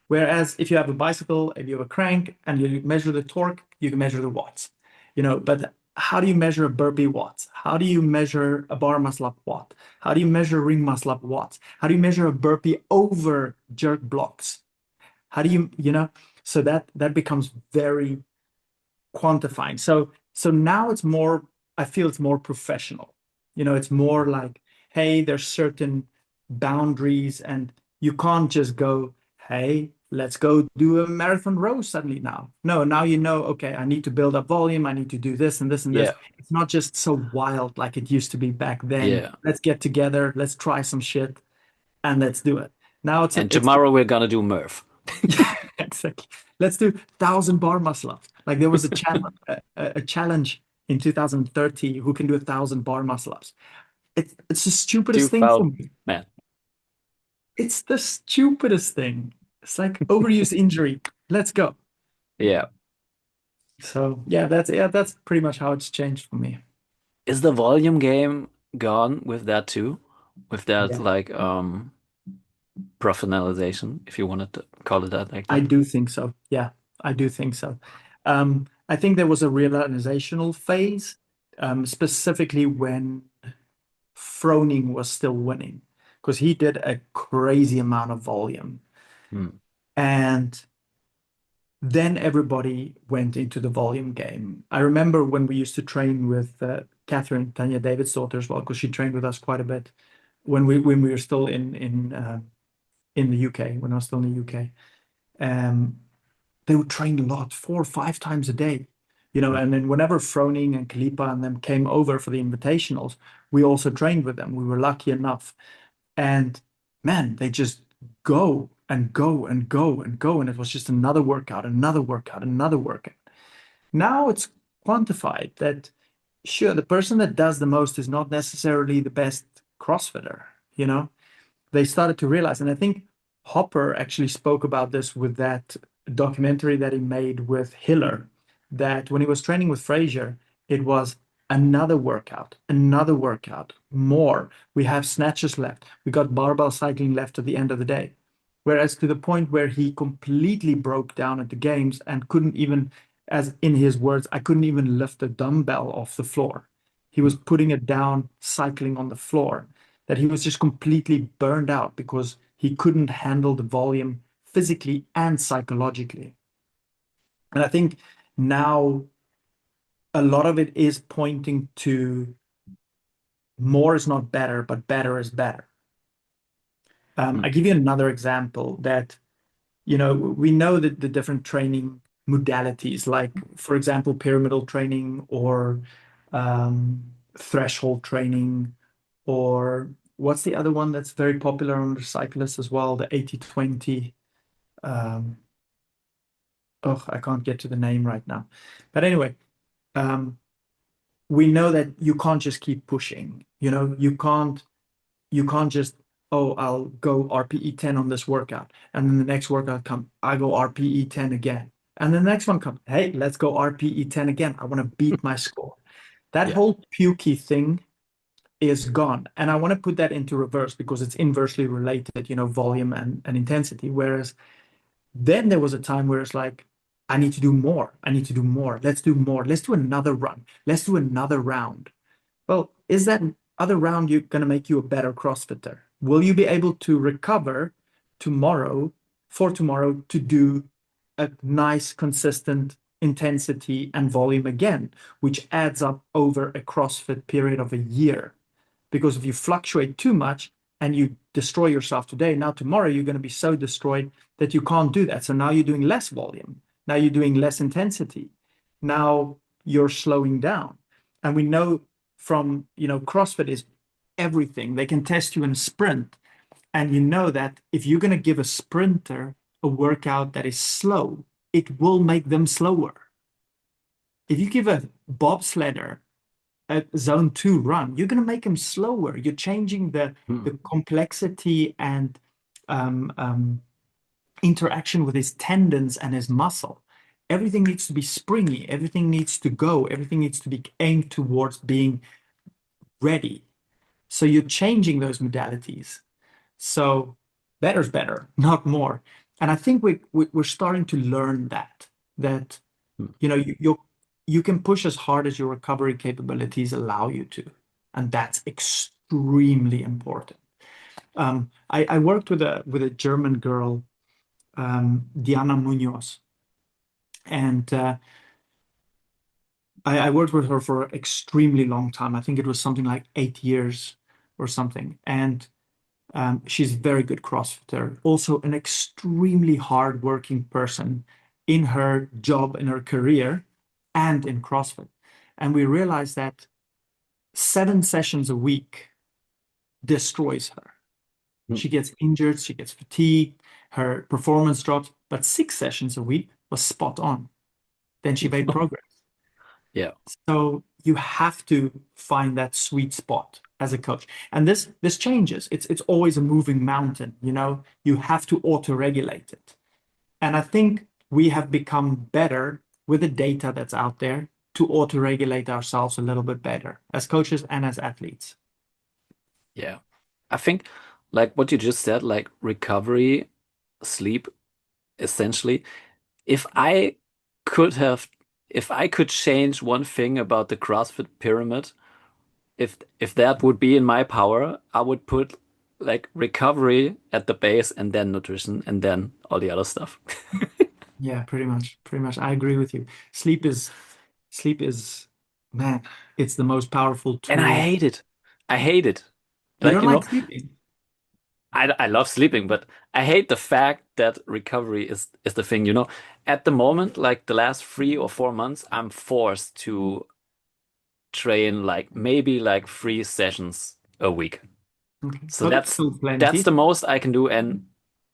Whereas if you have a bicycle, if you have a crank and you measure the torque, you can measure the watts. But how do you measure a burpee watts? How do you measure a bar muscle up watt? How do you measure ring muscle up watts? How do you measure a burpee over jerk blocks? How do so that becomes very quantifying. So now I feel it's more professional. It's more like, hey, there's certain boundaries and you can't just go, hey, let's go do a marathon row suddenly now. No, now okay, I need to build up volume, I need to do this and this and this. Yeah. It's not just so wild like it used to be back then. Yeah. Let's get together, let's try some shit and let's do it. Now And it's tomorrow we're gonna do Murph. yeah, exactly. Let's do 1,000 bar muscle ups. Like there was a challenge in 2030 who can do 1,000 bar muscle ups. It's the stupidest thing for 2000, me. man. It's the stupidest thing. It's like overuse injury. Let's go. Yeah. So that's pretty much how it's changed for me. Is the volume game gone with that too? With that Yeah, like professionalization, if you wanted to call it that like I that. do think so. Yeah, I do think so. I think there was a realizational phase, specifically when Froning was still winning because he did a crazy amount of volume. Hmm. And then everybody went into the volume game. I remember when we used to train with Catherine, Tanya David's daughter as well, because she trained with us quite a bit. when we were still in the UK, when I was still in the UK, um, they would train a lot, 4 or 5 times a day, Mm. and then whenever Froning and Kalipa and them came over for the invitationals, we also trained with them. We were lucky enough. And man, they just go and go and go and go. And it was just another workout, another workout, another workout. Now it's quantified that sure, the person that does the most is not necessarily the best CrossFitter, you know? They started to realize, and I think Hopper actually spoke about this with that documentary that he made with Hiller, that when he was training with Frazier, it was another workout, more. We have snatches left. We got barbell cycling left at the end of the day. Whereas to the point where he completely broke down at the games and couldn't even, as in his words, I couldn't even lift a dumbbell off the floor. He was putting it down, cycling on the floor, that he was just completely burned out because he couldn't handle the volume physically and psychologically. And I think now a lot of it is pointing to more is not better, but better is better. Mm. I give you another example that, we know that the different training modalities, like, for example, pyramidal training or threshold training, or what's the other one that's very popular under cyclists as well, the 80-20. Um, oh, I can't get to the name right now. But anyway, um, we know that you can't just keep pushing. You can't just, oh, I'll go RPE 10 on this workout. And then the next workout come, I go RPE 10 again. And the next one comes, hey, let's go RPE 10 again. I want to beat my score. That Yeah. whole pukey thing is gone. And I want to put that into reverse because it's inversely related, volume and intensity. Whereas then there was a time where it's like, I need to do more. I need to do more. Let's do more. Let's do another run. Let's do another round. Well, is that other round you going to make you a better CrossFitter? Will you be able to recover tomorrow for tomorrow to do a nice, consistent intensity and volume again, which adds up over a CrossFit period of a year? Because if you fluctuate too much and you destroy yourself today, now tomorrow you're going to be so destroyed that you can't do that. So now you're doing less volume. Now you're doing less intensity. Now you're slowing down. And we know from, CrossFit is everything. They can test you in a sprint. And you know that if you're going to give a sprinter a workout that is slow, it will make them slower. If you give a bobsledder a zone two run, you're going to make him slower. You're changing Mm. the complexity and um, um, interaction with his tendons and his muscle. Everything needs to be springy. Everything needs to go. Everything needs to be aimed towards being ready. So you're changing those modalities. So better's better, not more. And I think we're starting to learn that Mm. you can push as hard as your recovery capabilities allow you to, and that's extremely important. I worked with a German girl, Diana Munoz, and I worked with her for an extremely long time. I think it was something like 8 years or something, and she's a very good CrossFitter, also an extremely hardworking person in her job, in her career, and in CrossFit. And we realized that 7 sessions a week destroys her. Mm. She gets injured, she gets fatigued, her performance drops, but 6 sessions a week was spot on. Then she made progress. Yeah. So you have to find that sweet spot as a coach. And this changes. It's always a moving mountain, You have to auto-regulate it. And I think we have become better with the data that's out there to auto-regulate ourselves a little bit better as coaches and as athletes. Yeah. I think like what you just said, like recovery, sleep, essentially, if I could have, if I could change one thing about the CrossFit pyramid, if that would be in my power, I would put like recovery at the base and then nutrition and then all the other stuff. Yeah, pretty much. Pretty much. I agree with you. Sleep is, man, it's the most powerful And I tool. hate it. I hate it. You Like, don't like sleeping? I love sleeping, but I hate the fact that recovery is the thing, At the moment, like the last 3 or 4 months, I'm forced to train like maybe like 3 sessions a week. Okay. So But still that's the plenty. most I can do, and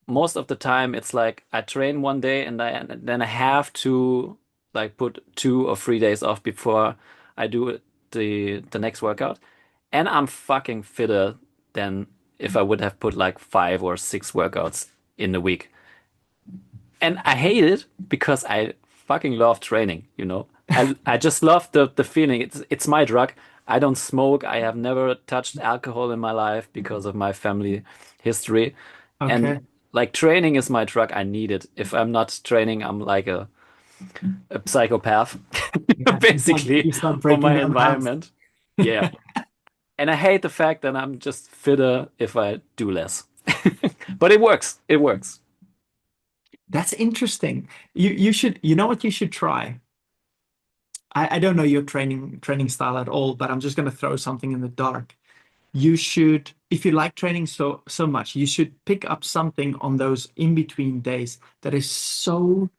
most of the time it's like I train one day and then I have to like put 2 or 3 days off before I do the next workout, and I'm fucking fitter than if I would have put like 5 or 6 workouts in the week. And I hate it because I fucking love training. I just love the feeling. It's my drug. I don't smoke. I have never touched alcohol in my life because of my family history. And Okay. like training is my drug. I need it. If I'm not training, I'm like a psychopath, Yeah. basically, You start for breaking my down the house. environment. Yeah. And I hate the fact that I'm just fitter if I do less. But it works. It works. That's interesting. You should, you know what you should try? I don't know your training style at all, but I'm just going to throw something in the dark. You should, if you like training so much, you should pick up something on those in between days that is so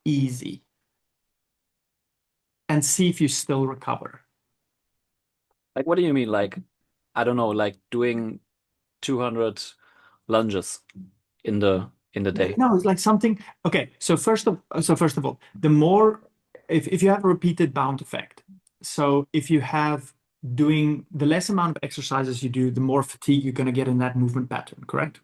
easy and see if you still recover. Like, what do you mean? Like, I don't know, like doing 200 lunges in the day. No, it's like something. Okay, so first of all, the more if you have a repeated bound effect, so if you have doing the less amount of exercises you do, the more fatigue you're going to get in that movement pattern, correct?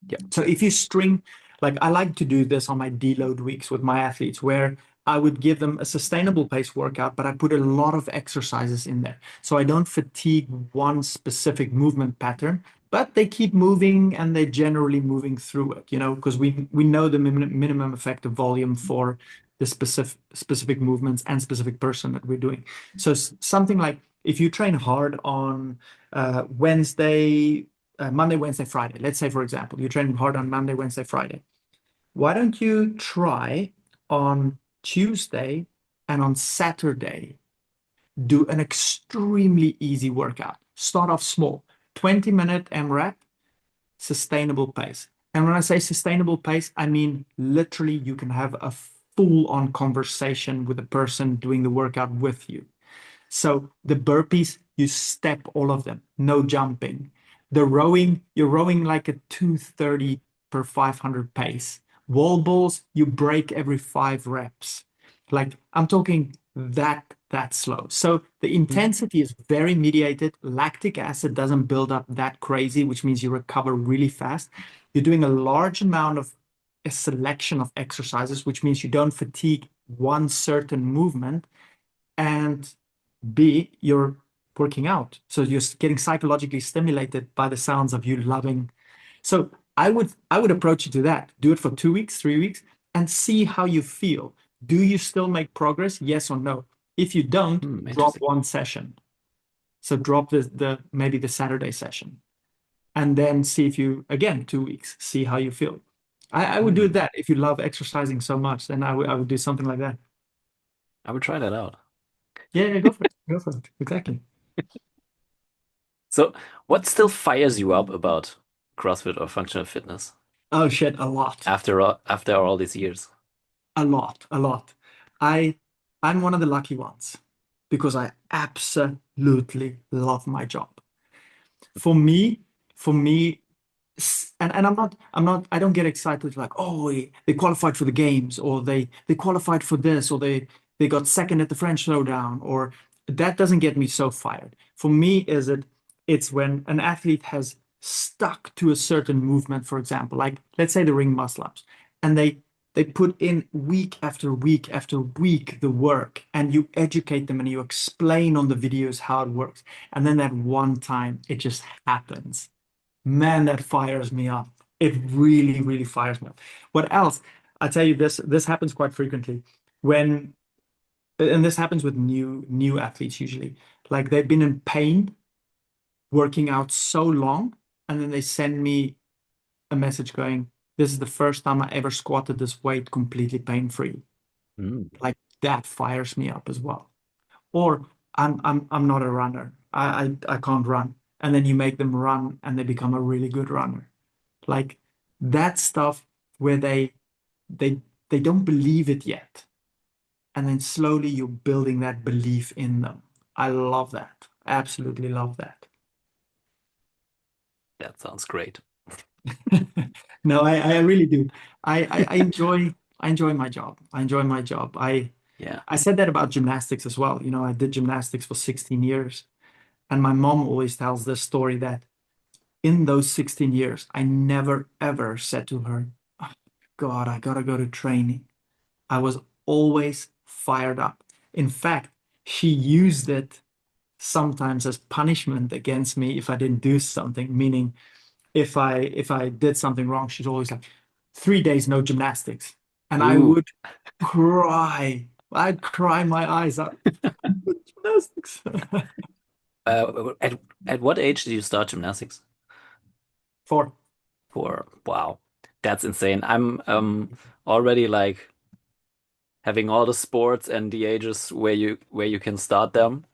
Yeah. So if you string, like I like to do this on my deload weeks with my athletes, where I would give them a sustainable pace workout, but I put a lot of exercises in there. So I don't fatigue one specific movement pattern, but they keep moving and they're generally moving through it, because we know the minimum effective volume for the specific movements and specific person that we're doing. So something like if you train hard on Monday, Wednesday, Friday. Let's say, for example, you're training hard on Monday, Wednesday, Friday. Why don't you try on Tuesday and on Saturday, do an extremely easy workout? Start off small, 20-minute MRAP, sustainable pace. And when I say sustainable pace, I mean literally you can have a full on conversation with the person doing the workout with you. So the burpees, you step all of them, no jumping. The rowing, you're rowing like a 230 per 500 pace. Wall balls, you break every 5 reps. Like I'm talking that slow. So the Mhm. intensity is very mediated. Lactic acid doesn't build up that crazy, which means you recover really fast. You're doing a large amount of a selection of exercises, which means you don't fatigue one certain movement. And B, you're working out. So you're getting psychologically stimulated by the sounds of you loving. So I would approach it to that. Do it for 2 weeks, 3 weeks, and see how you feel. Do you still make progress? Yes or no? If you don't, drop Interesting. one session. So drop the maybe the Saturday session. And then see if you again 2 weeks, see how you feel. I would do Hmm. that if you love exercising so much, then I would do something like that. I would try that out. Yeah, yeah, go for it. Go for it. Exactly. So, what still fires you up about CrossFit or functional fitness Oh shit, a lot. after all these years? A lot, a lot. I I'm one of the lucky ones because I absolutely love my job. For me, for me, and I don't get excited like, oh, they qualified for the games, or they qualified for this, or they got second at the French Showdown, or that doesn't get me so fired. For me, it's when an athlete has stuck to a certain movement, for example, like let's say the ring muscle ups, and they put in week after week after week the work, and you educate them and you explain on the videos how it works, and then that one time it just happens. Man, that fires me up. It really, really fires me up. What else? I tell you this happens quite frequently when, and this happens with new athletes usually. Like they've been in pain working out so long, and then they send me a message going, "This is the first time I ever squatted this weight completely pain-free." Hmm. Like that fires me up as well. Or I'm not a runner. I can't run. and then you make them run and they become a really good runner. Like that stuff where they they don't believe it yet. And then slowly you're building that belief in them. I love that. Absolutely love that. That sounds great. No, I really do. I enjoy my job. I enjoy my job. Yeah. I said that about gymnastics as well. You know, I did gymnastics for 16 years. And my mom always tells this story that in those 16 years, I never ever said to her, "Oh, God, I gotta go to training." I was always fired up. In fact, she used it sometimes as punishment against me if I didn't do something, meaning if I did something wrong, she's always like, 3 days no gymnastics. And I Ooh. would cry. I'd cry my eyes out. Gymnastics. At what age did you start gymnastics? For For wow, that's insane. I'm already like having all the sports and the ages where you can start them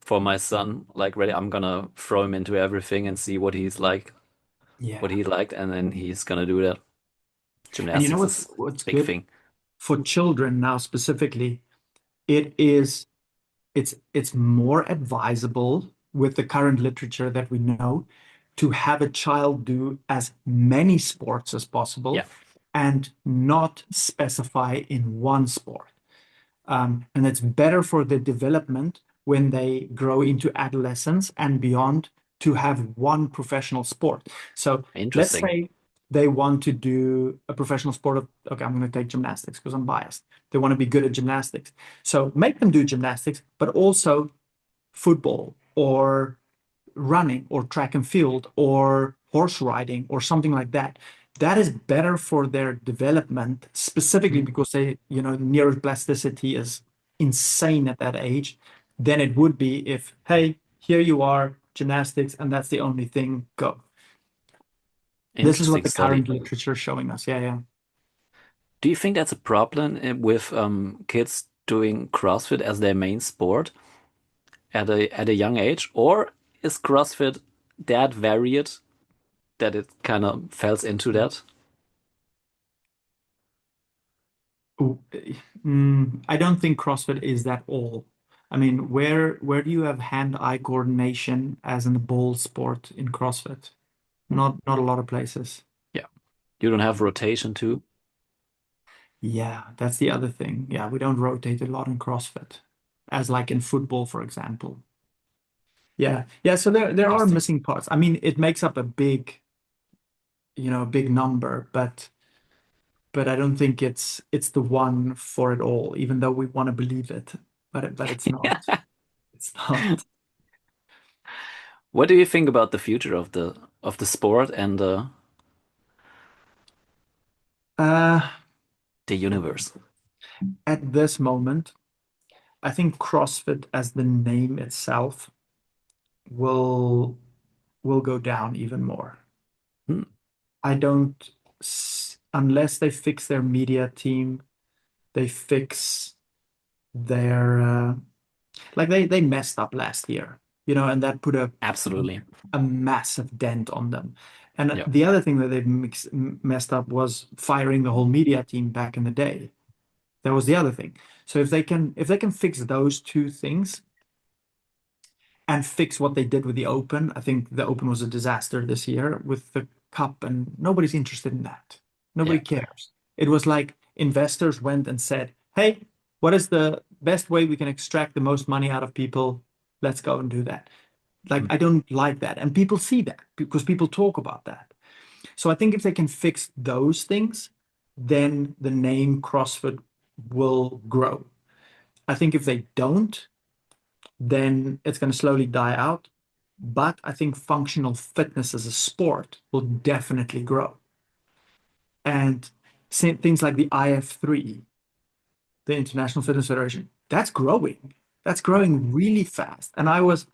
for my son. Like ready, I'm gonna throw him into everything and see what yeah. he liked, and then he's gonna do that. And you know Gymnastics is what's big good thing. for children now specifically, it is it's more advisable with the current literature that we know to have a child do as many sports as possible Yeah, and not specify in one sport. And it's better for the development when they grow into adolescence and beyond to have one professional sport. So let's interesting. say they want to do a professional sport of, okay, I'm going to take gymnastics because I'm biased. They want to be good at gymnastics. So make them do gymnastics, but also football or running or track and field or horse riding or something like that. That is better for their development, specifically because neuroplasticity is insane at that age, than it would be if, hey, here you are, gymnastics, and that's the only thing, go. This is what Interesting the study. current literature is showing us. Yeah, yeah. Do you think that's a problem with kids doing CrossFit as their main sport at a young age, or is CrossFit that varied that it kind of falls into that? Ooh, I don't think CrossFit is that all. I mean, where do you have hand-eye coordination as in a ball sport in CrossFit? Not a lot of places. Yeah. You don't have rotation too? Yeah, that's the other thing. Yeah, we don't rotate a lot in CrossFit, as like in football, for example. Yeah, yeah. So there are Interesting. missing parts. I mean, it makes up a big number, but I don't think it's the one for it all, even though we want to believe it. But it's not. It's not. What do you think about the future of the sport and Uh, the universe? at this moment, I think CrossFit as the name itself will will go down even more. Hmm, I don't, unless they fix their media team, they fix their like they messed up last year, and that put absolutely. a massive dent on them. And Yeah. the other thing that they've messed up was firing the whole media team back in the day. That was the other thing. So if they can fix those two things and fix what they did with the Open, I think the Open was a disaster this year with the cup, and nobody's interested in that. Nobody Yeah. cares. It was like investors went and said, "Hey, what is the best way we can extract the most money out of people? Let's go and do that." Like, Hmm. I don't like that. And people see that because people talk about that. So I think if they can fix those things, then the name CrossFit will grow. I think if they don't, then it's going to slowly die out. But I think functional fitness as a sport will definitely grow. And things like the IF3, the International Fitness Federation, that's growing. That's growing really fast. And I was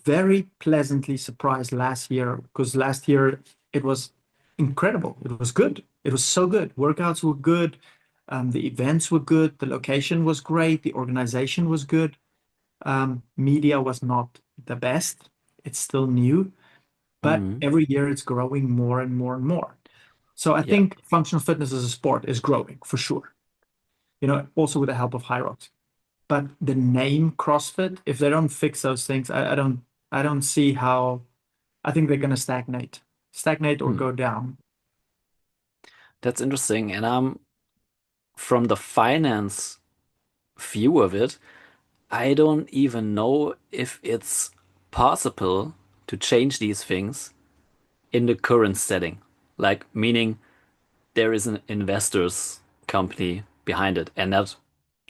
very pleasantly surprised last year because last year it was incredible. It was good. It was so good. Workouts were good. The events were good. The location was great. The organization was good. Media was not the best. It's still new, but Mm, every year it's growing more and more and more. So I yeah. think functional fitness as a sport is growing for sure. Also with the help of High Rocks. But the name CrossFit, if they don't fix those things, I don't see how. I think they're going to stagnate or Hmm. go down. That's interesting. And from the finance view of it, I don't even know if it's possible to change these things in the current setting. Like, meaning there is an investors company behind it, and not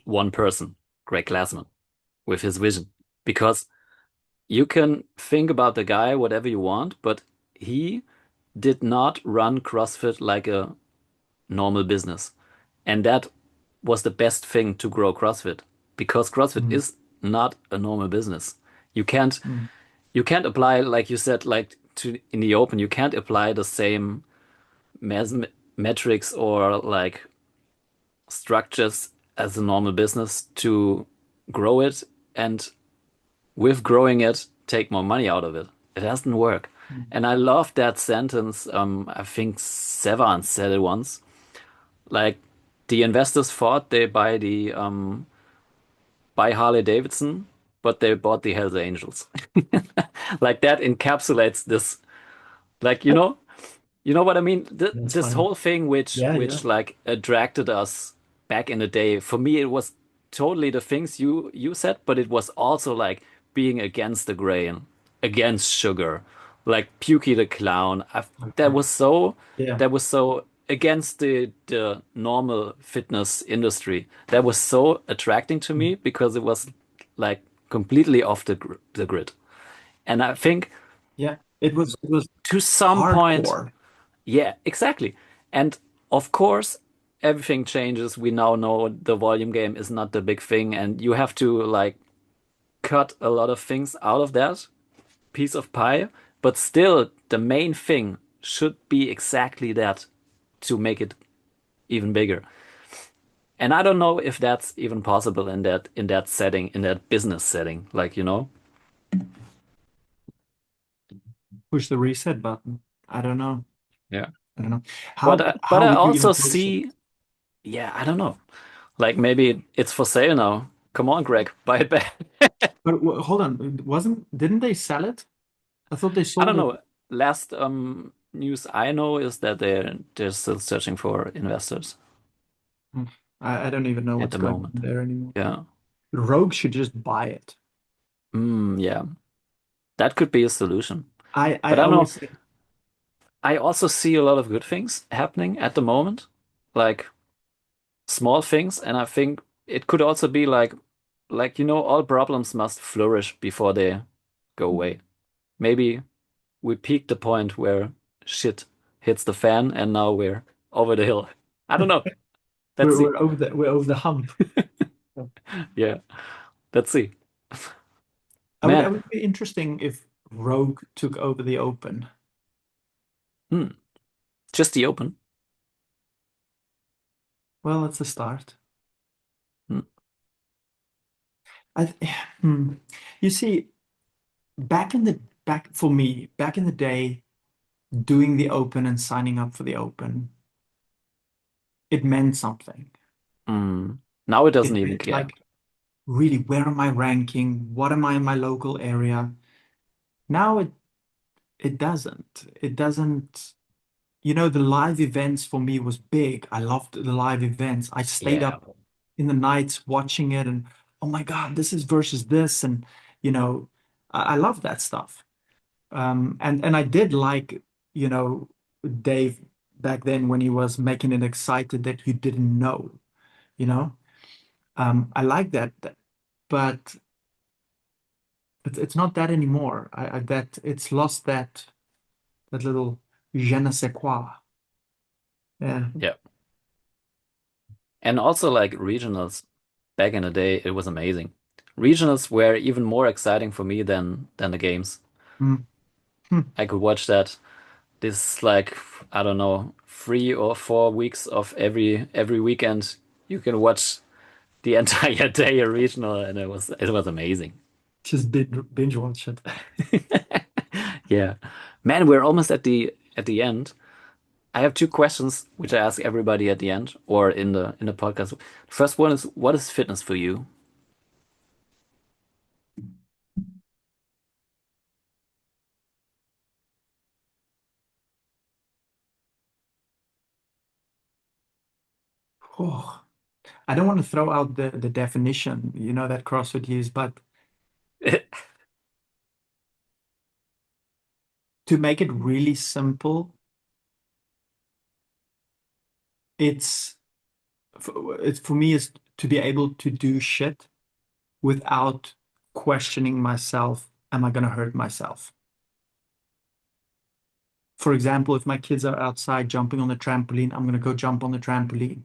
one person, Greg Glassman, with his vision. Because you can think about the guy whatever you want, but he did not run CrossFit like a normal business. And that was the best thing to grow CrossFit because CrossFit Mm, is not a normal business. You can't mm, you can't apply, like you said, like to in the open, you can't apply the same mes metrics or like structures as a normal business to grow it, and with growing it, take more money out of it. It doesn't work. mm, And I love that sentence. I think Sevan said it once. Like the investors thought they buy Harley Davidson, but they bought the Hells Angels. Like that encapsulates this. Like you know what I mean? Th that's this funny. whole thing Yeah, yeah. which like attracted us back in the day. For me, it was totally the things you said, but it was also like being against the grain, against sugar, like Pukey the Clown. That Okay. was so Yeah. that was so against the normal fitness industry. That was so attracting to Mm. me because it was like completely off the grid. And I think Yeah. It was to some point, hardcore. yeah, exactly. And of course, everything changes. We now know the volume game is not the big thing, and you have to like cut a lot of things out of that piece of pie. But still, the main thing should be exactly that to make it even bigger. And I don't know if that's even possible in that setting, in that business setting. Like, you know? Push the reset button. I don't know. Yeah. I don't know. But How but how I would you also even push it? see, yeah, I don't know. Like maybe it's for sale now. Come on, Greg, buy it back. But hold on, didn't they sell it? I thought they I sold don't it. know. Last news I know is that they're still searching for investors Hmm. I don't even know at what's the going on moment. there anymore. Yeah. Rogue should just buy it. Yeah. That could be a solution. I But I don't know. always think, I also see a lot of good things happening at the moment, like small things, and I think it could also be like all problems must flourish before they go away. Maybe we peaked the point where shit hits the fan and now we're over the hill. I don't know. Let's we're see. we're over the hump. Yeah, let's see. I Man, would be interesting if Rogue took over the Open. hmm, just the open. Well, it's a start. Hmm, I hmm. You see, back for me, back in the day, doing the Open and signing up for the Open, it meant something. hmm. Now it doesn't It even meant care. like really, where am I ranking? What am I in my local area? Now it doesn't. It doesn't. The live events for me was big. I loved the live events. I stayed Yeah, up in the nights watching it and oh my God, this is versus this. And I love that stuff. And I did like, you know, Dave back then when he was making it excited that you didn't know, you know. I like that, but it's not that anymore. That it's lost that little je ne sais quoi. Yeah. yeah. And also like regionals back in the day, it was amazing. Regionals were even more exciting for me than the games. Mm. Hmm. I could watch that this like I don't know 3 or 4 weeks of every weekend. You can watch the entire day a regional, and it was amazing. Just binge watch it. Yeah. Man, we're almost at the end. I have two questions which I ask everybody at the end or in the podcast. The first one is, what is fitness for you? Oh, I don't want to throw out the definition, that CrossFit use, but to make it really simple, it's it's for me is to be able to do shit without questioning myself, am I going to hurt myself? For example, if my kids are outside jumping on the trampoline, I'm going to go jump on the trampoline.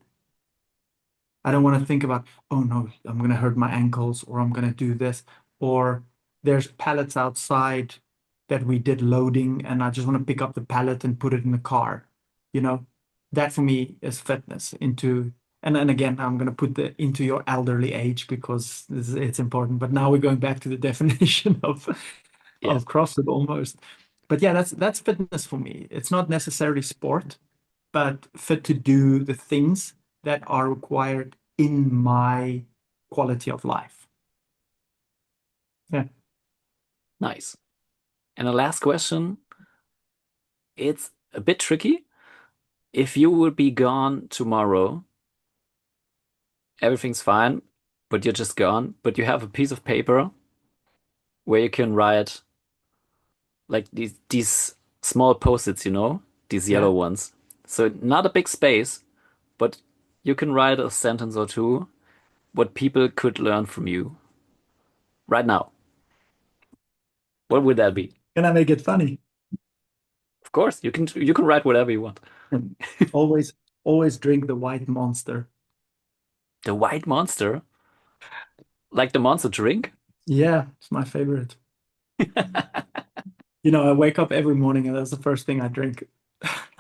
I don't want to think about, oh no, I'm going to hurt my ankles or I'm going to do this. Or there's pallets outside that we did loading and I just want to pick up the pallet and put it in the car. You know, that for me is fitness into, and then again, I'm going to put the into your elderly age because it's important. But now we're going back to the definition Yeah, of CrossFit almost. But yeah, that's fitness for me. It's not necessarily sport, but fit to do the things that are required in my quality of life. Yeah. nice. And the last question, it's a bit tricky. If you would be gone tomorrow, everything's fine, but you're just gone, but you have a piece of paper where you can write like these small post-its, these Yeah. yellow ones. So not a big space, but you can write a sentence or two what people could learn from you right now. What would that be? Can I make it funny? Of course, you can write whatever you want. And always, always drink the white monster. The white monster, like the monster drink? Yeah, it's my favorite. I wake up every morning and that's the first thing I drink.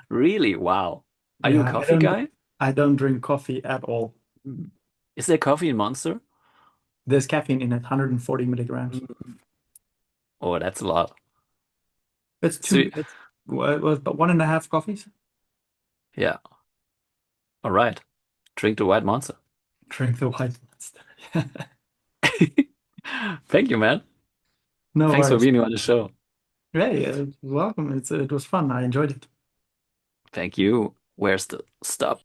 Really? Wow. Are you a Yeah, coffee guy? I don't drink coffee at all. Mm. Is there coffee in Monster? There's caffeine in it, 140 milligrams. Mm. Oh, that's a lot. So, It's about one and a half coffees. yeah. All right. Drink the white monster. Drink the white monster. Thank you, man. No Thanks for worries. being on the show. Hey, welcome. It was fun. I enjoyed it. Thank you. Where's the stop?